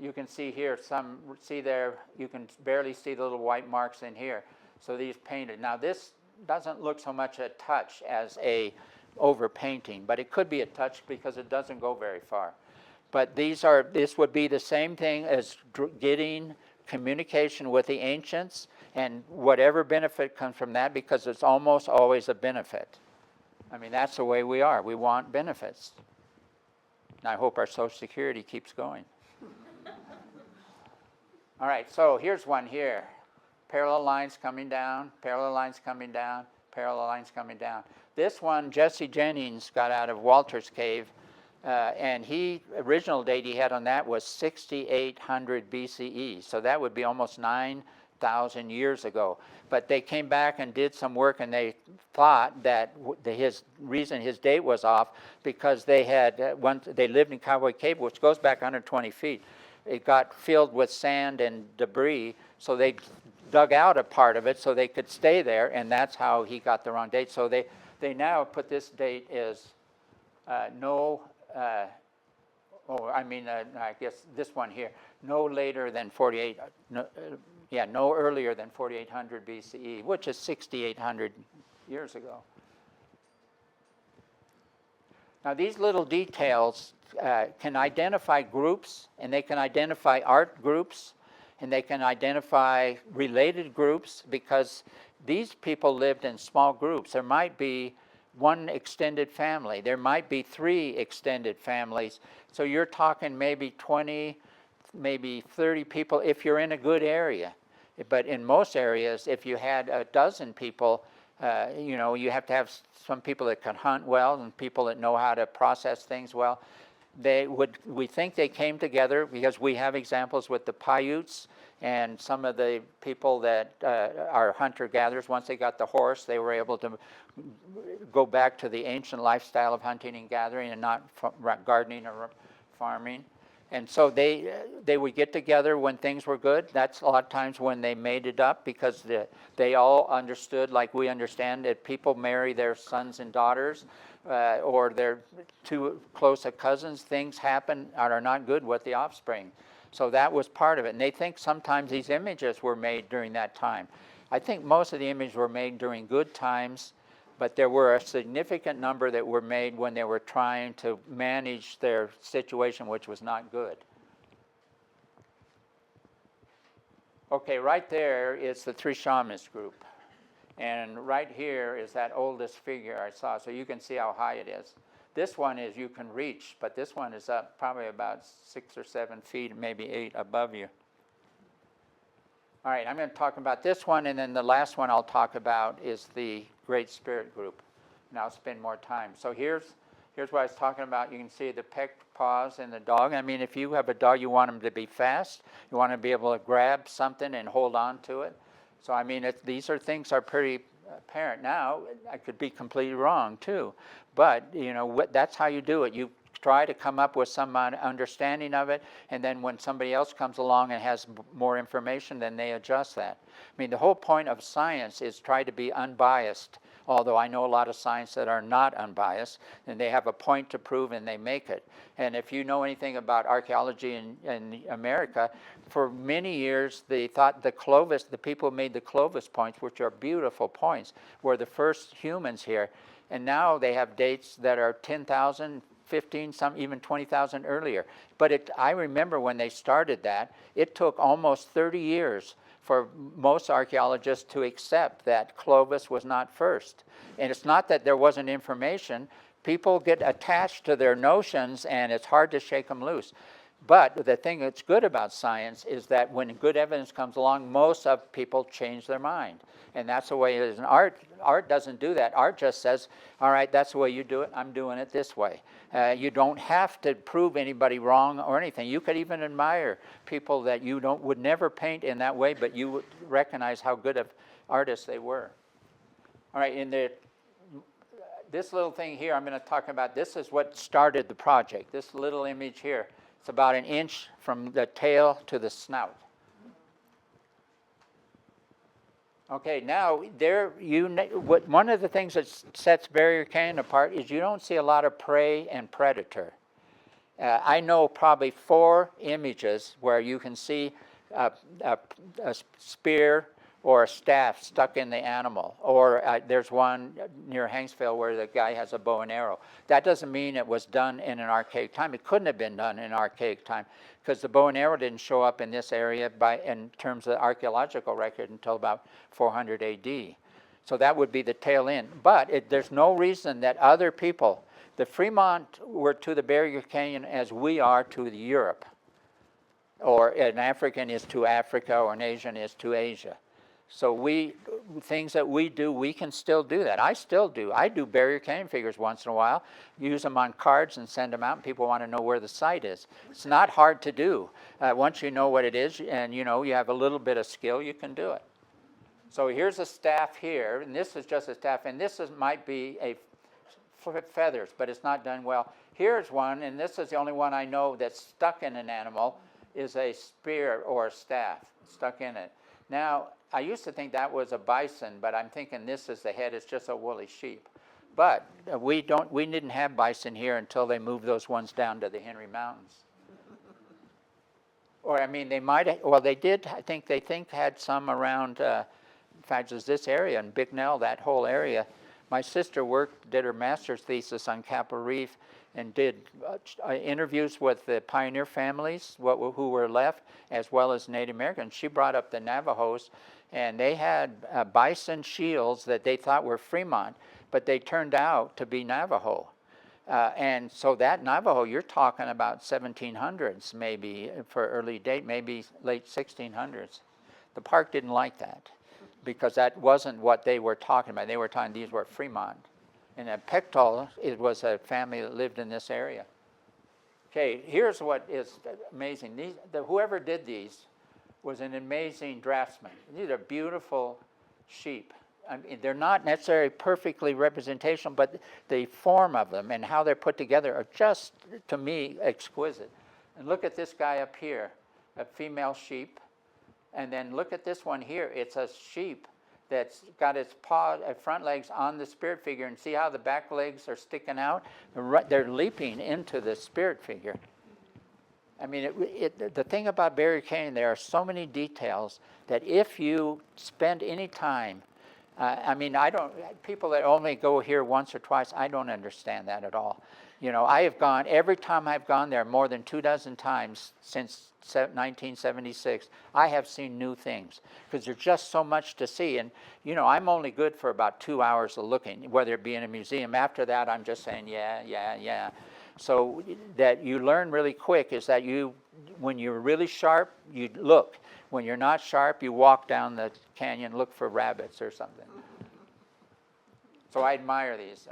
Speaker 2: You can see here some, see there, you can barely see the little white marks in here. So these painted. Now this doesn't look so much a touch as a overpainting, but it could be a touch because it doesn't go very far. But this would be the same thing as getting communication with the ancients, and whatever benefit comes from that, because it's almost always a benefit. I mean, that's the way we are. We want benefits. And I hope our Social Security keeps going. All right, so here's one here. Parallel lines coming down, parallel lines coming down, parallel lines coming down. This one, Jesse Jennings got out of Walter's Cave, and original date he had on that was 6,800 BCE. So that would be almost 9,000 years ago. But they came back and did some work, and they thought that his reason his date was off because they had they lived in Cowboy Cave, which goes back 120 feet. It got filled with sand and debris, so they dug out a part of it so they could stay there, and that's how he got the wrong date. So they now put this date as I guess this one here, no later than 48, no earlier than 4800 BCE, which is 6,800 years ago. Now these little details can identify groups, and they can identify art groups, and they can identify related groups, because these people lived in small groups. There might be one extended family. There might be 3 extended families. So you're talking maybe 20, maybe 30 people if you're in a good area. But in most areas, if you had a dozen people, you have to have some people that can hunt well and people that know how to process things well. We think they came together because we have examples with the Paiutes and some of the people that are hunter-gatherers. Once they got the horse, they were able to go back to the ancient lifestyle of hunting and gathering and not gardening or farming. And so they would get together when things were good. That's a lot of times when they made it up, because they all understood, like we understand, that people marry their sons and daughters, or they're too close of cousins. Things happen that are not good with the offspring. So that was part of it. And they think sometimes these images were made during that time. I think most of the images were made during good times, but there were a significant number that were made when they were trying to manage their situation, which was not good. Okay, right there is the 3 shamans group. And right here is that oldest figure I saw. So you can see how high it is. This one is you can reach, but this one is up probably about 6 or 7 feet, maybe 8 above you. All right, I'm going to talk about this one, and then the last one I'll talk about is the Great Spirit group. And I'll spend more time. So here's what I was talking about. You can see the pecked paws in the dog. I mean, if you have a dog, you want him to be fast. You want to be able to grab something and hold on to it. So I mean, these are things are pretty apparent. Now, I could be completely wrong too, but that's how you do it. You try to come up with some understanding of it, and then when somebody else comes along and has more information, then they adjust that. I mean, the whole point of science is try to be unbiased, although I know a lot of science that are not unbiased, and they have a point to prove and they make it. And if you know anything about archaeology in America, for many years they thought the people who made the Clovis points, which are beautiful points, were the first humans here. And now they have dates that are 10,000, 15, some even 20,000 earlier. But I remember when they started that, it took almost 30 years for most archaeologists to accept that Clovis was not first. And it's not that there wasn't information, People get attached to their notions, and it's hard to shake them loose. But the thing that's good about science is that when good evidence comes along, most of people change their mind. And that's the way it is in art. Art doesn't do that. Art just says, all right, that's the way you do it. I'm doing it this way. You don't have to prove anybody wrong or anything. You could even admire people that you would never paint in that way, but you would recognize how good of artists they were. All right, this little thing here I'm going to talk about, this is what started the project. This little image here. It's about an inch from the tail to the snout. Okay, now one of the things that sets Barrier Canyon apart is you don't see a lot of prey and predator. I know probably 4 images where you can see a spear or a staff stuck in the animal, or there's one near Hanksville where the guy has a bow and arrow. That doesn't mean it was done in an archaic time. It couldn't have been done in an archaic time because the bow and arrow didn't show up in this area in terms of archaeological record until about 400 AD. So that would be the tail end. But there's no reason that other people, the Fremont were to the Barrier Canyon as we are to Europe, or an African is to Africa, or an Asian is to Asia. So things that we do, we can still do that. I still do. I do Barrier Canyon figures once in a while, use them on cards and send them out, and people want to know where the site is. It's not hard to do. Once you know what it is and you have a little bit of skill, you can do it. So here's a staff here, and this is just a staff, and might be a feathers, but it's not done well. Here's one, and this is the only one I know that's stuck in an animal, is a spear or a staff stuck in it. Now, I used to think that was a bison, but I'm thinking this is the head. It's just a woolly sheep. But we didn't have bison here until they moved those ones down to the Henry Mountains. Or, I mean, they might have, well, they did, they had some around, in fact, it's this area, in Bicknell, that whole area. My sister did her master's thesis on Capitol Reef and did interviews with the pioneer families who were left, as well as Native Americans. She brought up the Navajos, and they had bison shields that they thought were Fremont, but they turned out to be Navajo. And so that Navajo, you're talking about 1700s maybe for early date, maybe late 1600s. The park didn't like that because that wasn't what they were talking about. They were talking these were Fremont. And at Pectol, it was a family that lived in this area. Okay, here's what is amazing. Whoever did these was an amazing draftsman. These are beautiful sheep. I mean, they're not necessarily perfectly representational, but the form of them and how they're put together are just, to me, exquisite. And look at this guy up here, a female sheep. And then look at this one here. It's a sheep that's got its front legs on the spirit figure, and see how the back legs are sticking out? They're leaping into the spirit figure. I mean, the thing about Barrier Canyon, there are so many details that if you spend any time, people that only go here once or twice, I don't understand that at all. I have gone, every time I've gone there more than 24 times since 1976, I have seen new things because there's just so much to see. And, I'm only good for about 2 hours of looking, whether it be in a museum. After that, I'm just saying, yeah. So that you learn really quick is that when you're really sharp, you look. When you're not sharp, you walk down the canyon, look for rabbits or something. So I admire these.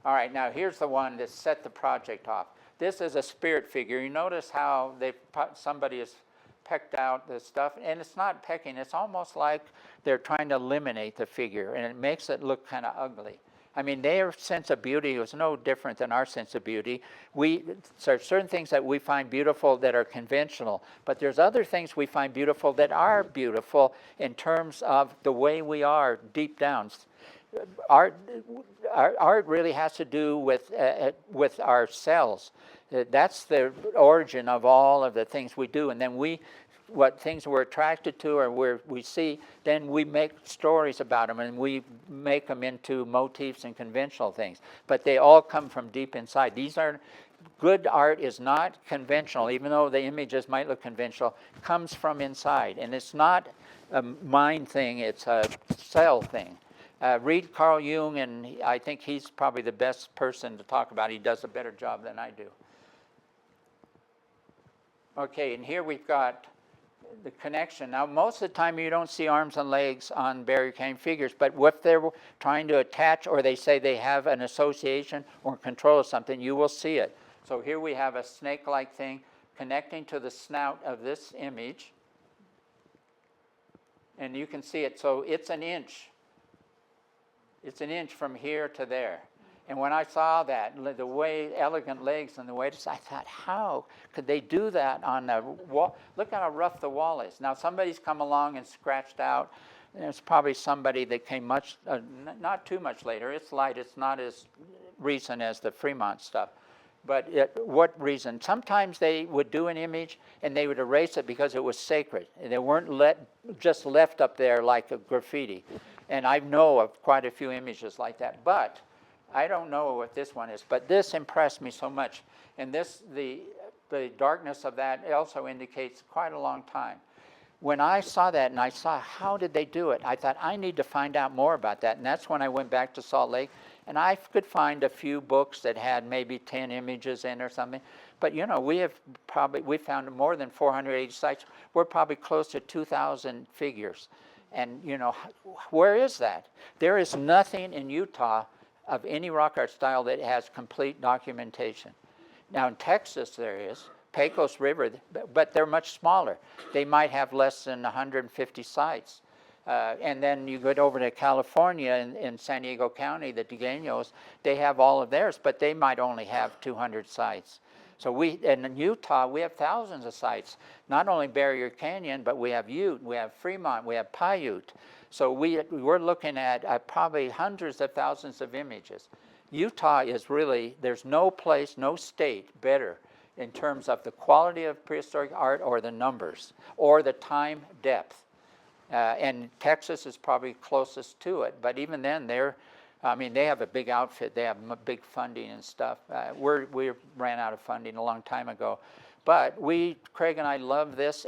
Speaker 2: All right, now here's the one that set the project off. This is a spirit figure. You notice how somebody has pecked out the stuff, and it's not pecking. It's almost like they're trying to eliminate the figure, and it makes it look kind of ugly. I mean, their sense of beauty was no different than our sense of beauty. There are certain things that we find beautiful that are conventional, but there's other things we find beautiful that are beautiful in terms of the way we are deep down. Art really has to do with ourselves. That's the origin of all of the things we do, and then what things we're attracted to or we see, then we make stories about them and we make them into motifs and conventional things. But they all come from deep inside. Good art is not conventional, even though the images might look conventional, comes from inside. And it's not a mind thing, it's a cell thing. Read Carl Jung, and I think he's probably the best person to talk about it. He does a better job than I do. Okay, and here we've got the connection. Now, most of the time you don't see arms and legs on barrier canyon figures, but if they're trying to attach or they say they have an association or control of something, you will see it. So here we have a snake-like thing connecting to the snout of this image. And you can see it. So it's an inch. It's an inch from here to there. And when I saw that, the way elegant legs and the way I thought, how could they do that on the wall? Look at how rough the wall is. Now somebody's come along and scratched out. There's probably somebody that came not too much later. It's light. It's not as recent as the Fremont stuff. But what reason? Sometimes they would do an image and they would erase it because it was sacred. They weren't just left up there like a graffiti. And I know of quite a few images like that. But I don't know what this one is, but this impressed me so much. And the darkness of that also indicates quite a long time. When I saw that and I saw how did they do it, I thought I need to find out more about that. And that's when I went back to Salt Lake, and I could find a few books that had maybe 10 images in or something. But you know, we found more than 480 sites. We're probably close to 2,000 figures. And you know, where is that? There is nothing in Utah of any rock art style that has complete documentation. Now in Texas there is, Pecos River, but they're much smaller. They might have less than 150 sites. And then you go over to California in San Diego County, the Diegueños, they have all of theirs, but they might only have 200 sites. So in Utah, we have thousands of sites. Not only Barrier Canyon, but we have Ute, we have Fremont, we have Paiute. So we're looking at probably hundreds of thousands of images. Utah is really, there's no place, no state better in terms of the quality of prehistoric art or the numbers or the time depth. And Texas is probably closest to it, but even then they have a big outfit, they have big funding and stuff. We ran out of funding a long time ago. But Craig and I love this.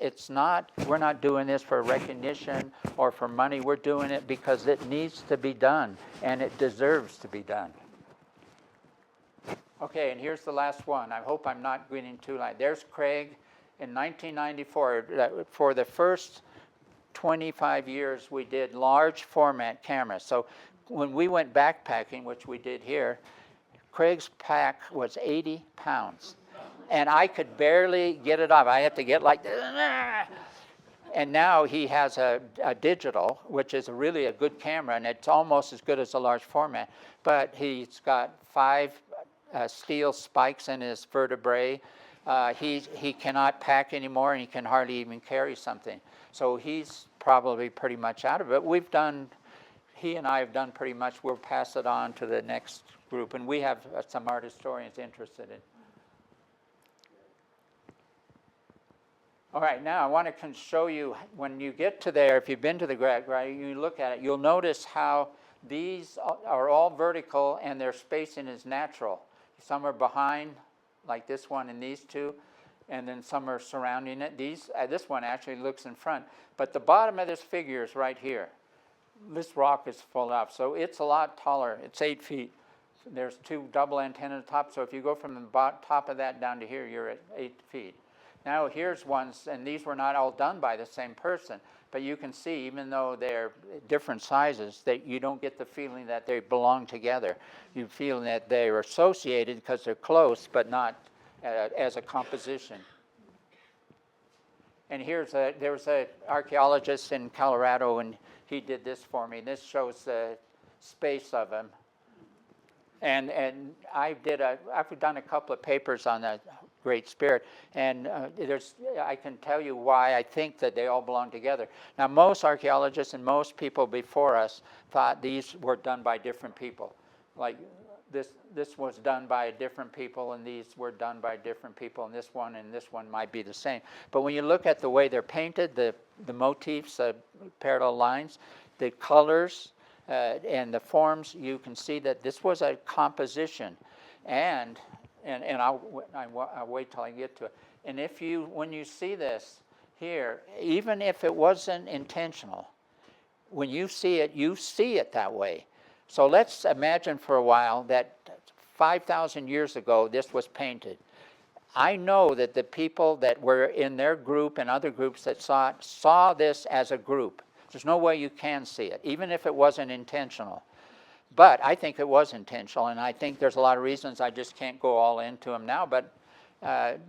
Speaker 2: We're not doing this for recognition or for money. We're doing it because it needs to be done, and it deserves to be done. Okay, and here's the last one. I hope I'm not getting too light. There's Craig in 1994. For the first 25 years, we did large format cameras. So when we went backpacking, which we did here, Craig's pack was 80 pounds. And I could barely get it off. I had to get like this. And now he has a digital, which is really a good camera, and it's almost as good as a large format. But he's got 5 steel spikes in his vertebrae. He cannot pack anymore, and he can hardly even carry something. So he's probably pretty much out of it. He and I have done pretty much. We'll pass it on to the next group, and we have some art historians interested in. All right, now I want to show you, when you get to there, if you've been to the right, you look at it, you'll notice how these are all vertical and their spacing is natural. Some are behind, like this one and these two, and then some are surrounding it. This one actually looks in front, but the bottom of this figure is right here. This rock is full up, so it's a lot taller. It's 8 feet. There's 2 double antennas at the top, so if you go from the top of that down to here, you're at 8 feet. Now here's ones, and these were not all done by the same person, but you can see, even though they're different sizes, that you don't get the feeling that they belong together. You feel that they're associated because they're close, but not as a composition. And there was an archaeologist in Colorado, and he did this for me. This shows the space of them. And I've done a couple of papers on the Great Spirit, and I can tell you why I think that they all belong together. Now, most archaeologists and most people before us thought these were done by different people. Like this was done by different people, and these were done by different people, and this one might be the same. But when you look at the way they're painted, the motifs, the parallel lines, the colors, and the forms, you can see that this was a composition. And I'll wait till I get to it. And when you see this here, even if it wasn't intentional, when you see it that way. So let's imagine for a while that 5,000 years ago this was painted. I know that the people that were in their group and other groups that saw this as a group. There's no way you can see it, even if it wasn't intentional. But I think it was intentional, and I think there's a lot of reasons. I just can't go all into them now, but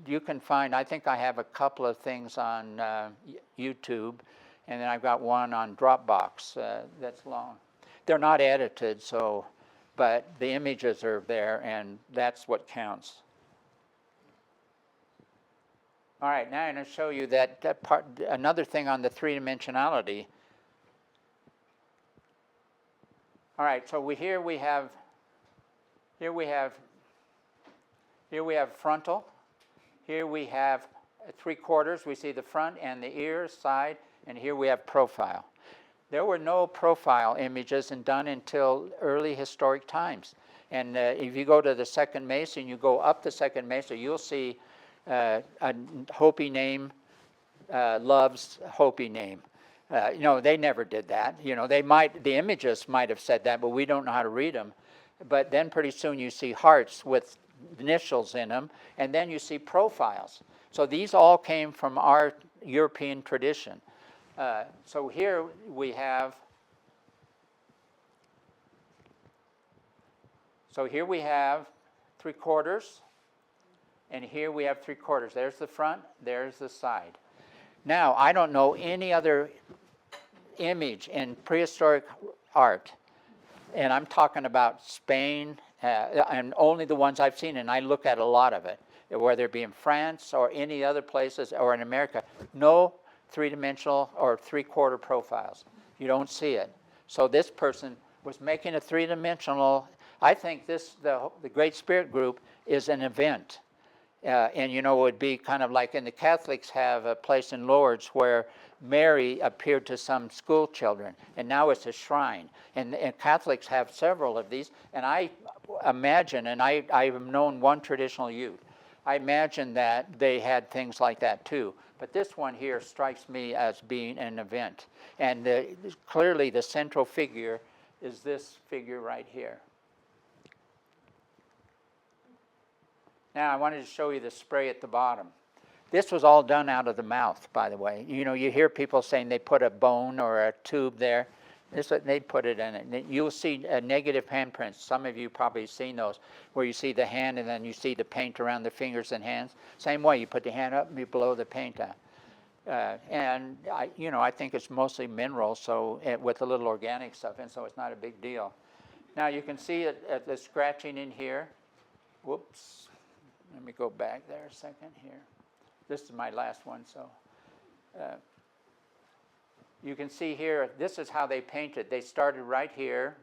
Speaker 2: you can find, I think I have a couple of things on YouTube, and then I've got one on Dropbox that's long. They're not edited, so, but the images are there, and that's what counts. All right, now I'm going to show you that part, another thing on the three-dimensionality. All right, so here we have frontal. Here we have 3/4. We see the front and the ears, side, and here we have profile. There were no profile images done until early historic times. And if you go to the second mesa and you go up the second mesa, you'll see a Hopi name loves Hopi name. They never did that. The images might have said that, but we don't know how to read them. But then pretty soon you see hearts with initials in them, and then you see profiles. So these all came from our European tradition. So here we have 3/4, and here we have 3/4. There's the front, there's the side. Now, I don't know any other image in prehistoric art, and I'm talking about Spain, and only the ones I've seen, and I look at a lot of it, whether it be in France or any other places or in America. No three-dimensional or 3/4 profiles. You don't see it. So this person was making a three-dimensional. I think the Great Spirit group is an event. And it would be kind of like, and the Catholics have a place in Lourdes where Mary appeared to some school children, and now it's a shrine. And Catholics have several of these, and I imagine, and I've known one traditional youth, I imagine that they had things like that too. But this one here strikes me as being an event. And clearly the central figure is this figure right here. Now I wanted to show you the spray at the bottom. This was all done out of the mouth, by the way. You hear people saying they put a bone or a tube there. They put it in it. You'll see negative handprints. Some of you probably seen those, where you see the hand and then you see the paint around the fingers and hands. Same way, you put the hand up and you blow the paint out. And I think it's mostly mineral, so with a little organic stuff in, so it's not a big deal. Now you can see it at the scratching in here. Whoops. Let me go back there a second here. This is my last one, so. You can see here, this is how they painted. They started right here,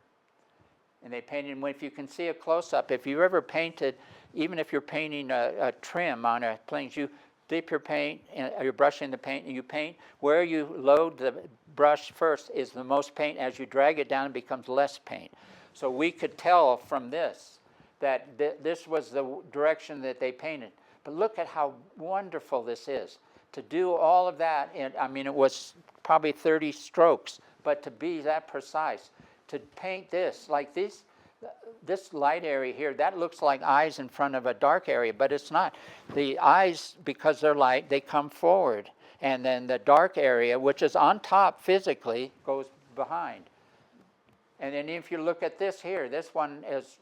Speaker 2: and they painted. And if you can see a close-up, if you ever painted, even if you're painting a trim on a plane, you dip your paint, you're brushing the paint, and you paint. Where you load the brush first is the most paint. As you drag it down, it becomes less paint. So we could tell from this that this was the direction that they painted. But look at how wonderful this is. To do all of that, and it was probably 30 strokes, but to be that precise, to paint this, like this light area here, that looks like eyes in front of a dark area, but it's not. The eyes, because they're light, they come forward, and then the dark area, which is on top physically, goes behind. And then if you look at this here, this one is,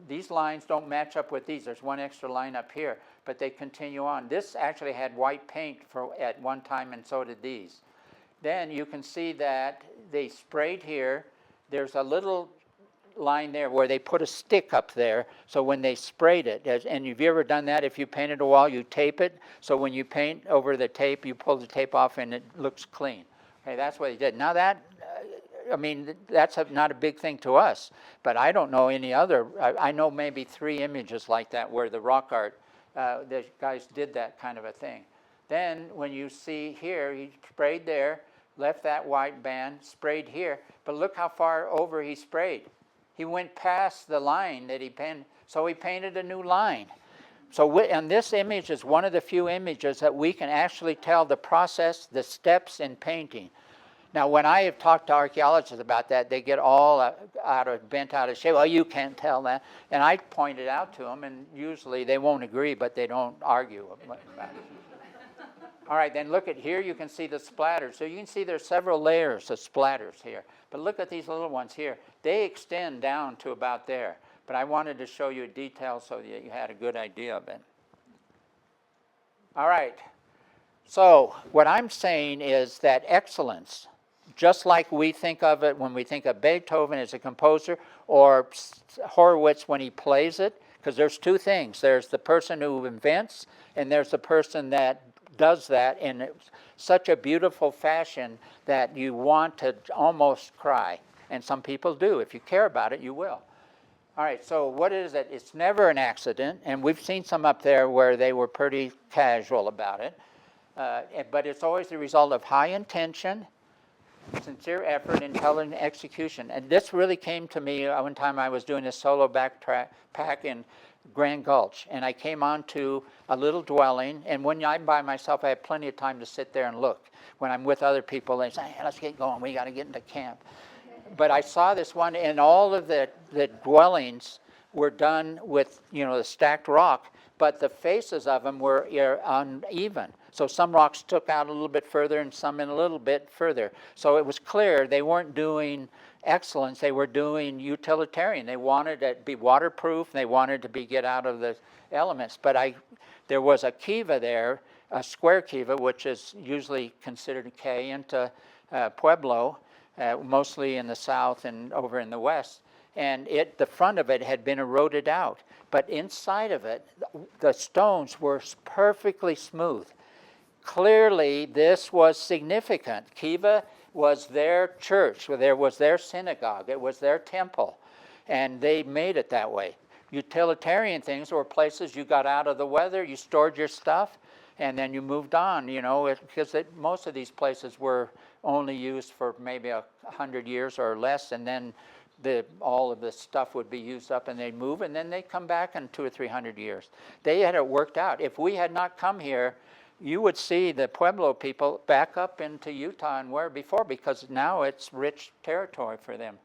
Speaker 2: these lines don't match up with these. There's one extra line up here, but they continue on. This actually had white paint at one time, and so did these. Then you can see that they sprayed here. There's a little line there where they put a stick up there, so when they sprayed it, and have you ever done that? If you painted a wall, you tape it, so when you paint over the tape, you pull the tape off and it looks clean. Okay, that's what they did. Now that, that's not a big thing to us, but I don't know any other. I know maybe 3 images like that where the rock art, the guys did that kind of a thing. Then when you see here, he sprayed there, left that white band, sprayed here, but look how far over he sprayed. He went past the line that he painted, so he painted a new line. So, and this image is one of the few images that we can actually tell the process, the steps in painting. Now, when I have talked to archaeologists about that, they get all bent out of shape. Well, you can't tell that. And I point it out to them, and usually they won't agree, but they don't argue about it. All right, then look at here. You can see the splatters. So you can see there's several layers of splatters here. But look at these little ones here. They extend down to about there. But I wanted to show you a detail so that you had a good idea of it. All right. So what I'm saying is that excellence, just like we think of it when we think of Beethoven as a composer or Horowitz when he plays it, because there's two things. There's the person who invents, and there's the person that does that in such a beautiful fashion that you want to almost cry. And some people do. If you care about it, you will. All right, so what is it? It's never an accident, and we've seen some up there where they were pretty casual about it. But it's always the result of high intention, sincere effort, intelligent execution. And this really came to me one time I was doing a solo backpack in Grand Gulch, and I came onto a little dwelling, and when I'm by myself, I have plenty of time to sit there and look. When I'm with other people, they say, hey, let's get going, we got to get into camp. But I saw this one, and all of the dwellings were done with, the stacked rock, but the faces of them were uneven. So some rocks took out a little bit further and some in a little bit further. So it was clear they weren't doing excellence, they were doing utilitarian. They wanted it to be waterproof, they wanted to get out of the elements. But there was a kiva there, a square kiva, which is usually considered a K into Pueblo, mostly in the south and over in the west. And the front of it had been eroded out. But inside of it, the stones were perfectly smooth. Clearly, this was significant. Kiva was their church, there was their synagogue, it was their temple, and they made it that way. Utilitarian things were places you got out of the weather, you stored your stuff, and then you moved on, because most of these places were only used for maybe 100 years or less, and then all of the stuff would be used up and they'd move, and then they'd come back in 200 or 300 years. They had it worked out. If we had not come here, you would see the Pueblo people back up into Utah and where before, because now it's rich territory for them.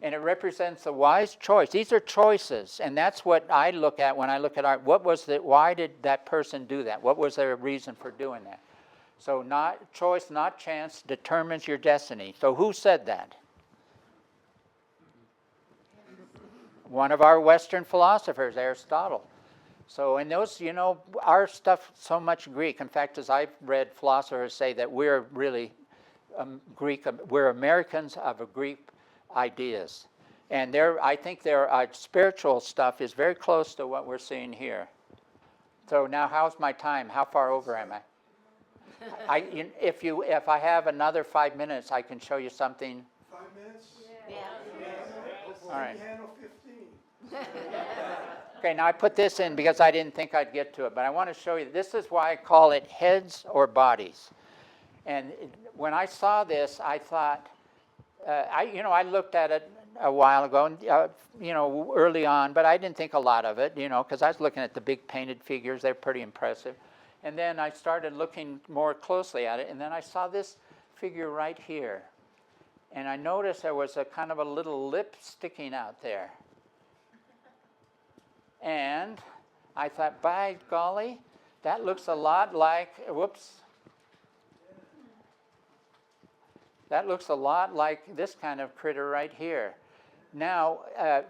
Speaker 2: And it represents a wise choice. These are choices, and that's what I look at when I look at art. Why did that person do that? What was their reason for doing that? So not choice, not chance, determines your destiny. So who said that? One of our Western philosophers, Aristotle. So in those, our stuff, so much Greek. In fact, as I've read philosophers say that we're really Greek, we're Americans of Greek ideas. And I think their spiritual stuff is very close to what we're seeing here. So now how's my time? How far over am I? If I have another 5 minutes, I can show you something.
Speaker 1: 5 minutes?
Speaker 3: Yeah.
Speaker 2: All right.
Speaker 1: Handle 15.
Speaker 2: Okay, now I put this in because I didn't think I'd get to it, but I want to show you. This is why I call it heads or bodies. And when I saw this, I thought, I looked at it a while ago, early on, but I didn't think a lot of it, because I was looking at the big painted figures. They're pretty impressive. And then I started looking more closely at it, and then I saw this figure right here. And I noticed there was a kind of a little lip sticking out there. And I thought, by golly, that looks a lot like, that looks a lot like this kind of critter right here. Now,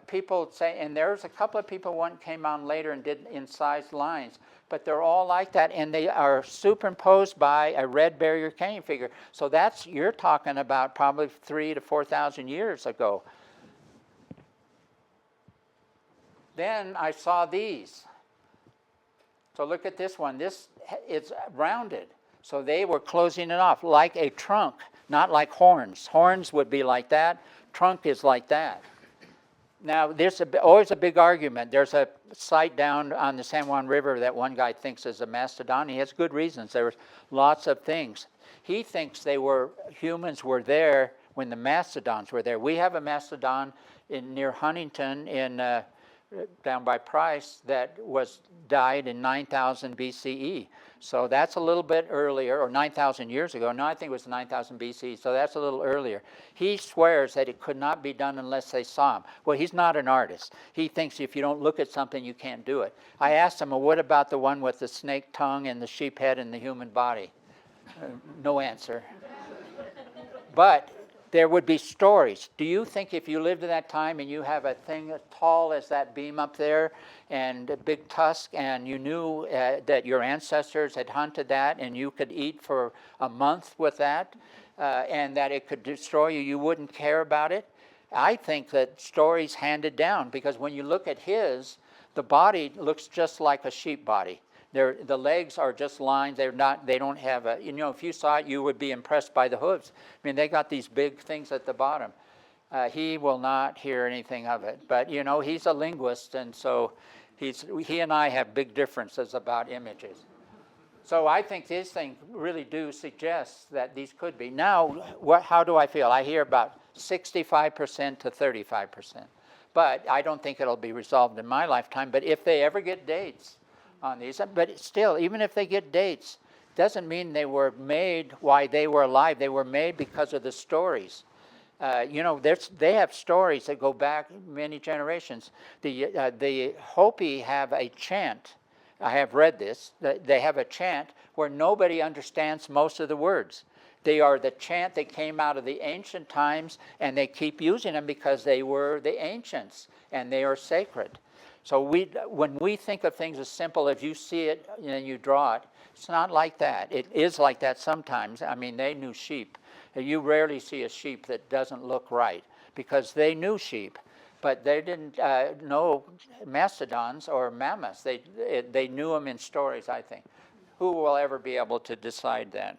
Speaker 2: people say, and there's a couple of people, one came on later and did incised lines, but they're all like that, and they are superimposed by a red barrier canyon figure. So you're talking about probably 3,000 to 4,000 years ago. Then I saw these. So look at this one. This is rounded. So they were closing it off like a trunk, not like horns. Horns would be like that. Trunk is like that. Now, there's always a big argument. There's a site down on the San Juan River that one guy thinks is a mastodon. He has good reasons. There was lots of things. He thinks humans were there when the mastodons were there. We have a mastodon near Huntington in down by Price that died in 9000 BCE. So that's a little bit earlier, or 9,000 years ago. No, I think it was 9,000 BCE, so that's a little earlier. He swears that it could not be done unless they saw him. Well, he's not an artist. He thinks if you don't look at something, you can't do it. I asked him, well, what about the one with the snake tongue and the sheep head and the human body? No answer. But there would be stories. Do you think if you lived in that time and you have a thing as tall as that beam up there and a big tusk, and you knew that your ancestors had hunted that and you could eat for a month with that and that it could destroy you, you wouldn't care about it? I think that stories handed down, because when you look at his, the body looks just like a sheep body. The legs are just lines. They don't have a, if you saw it, you would be impressed by the hooves. I mean, they got these big things at the bottom. He will not hear anything of it. But, he's a linguist, and so he and I have big differences about images. So I think these things really do suggest that these could be. Now, how do I feel? I hear about 65% to 35%. But I don't think it'll be resolved in my lifetime. But if they ever get dates on these, but still, even if they get dates, doesn't mean they were made while they were alive. They were made because of the stories. They have stories that go back many generations. The Hopi have a chant. I have read this. They have a chant where nobody understands most of the words. They are the chant that came out of the ancient times, and they keep using them because they were the ancients, and they are sacred. So when we think of things as simple, if you see it and you draw it, it's not like that. It is like that sometimes. I mean, they knew sheep. You rarely see a sheep that doesn't look right, because they knew sheep, but they didn't know mastodons or mammoths. They knew them in stories, I think. Who will ever be able to decide that?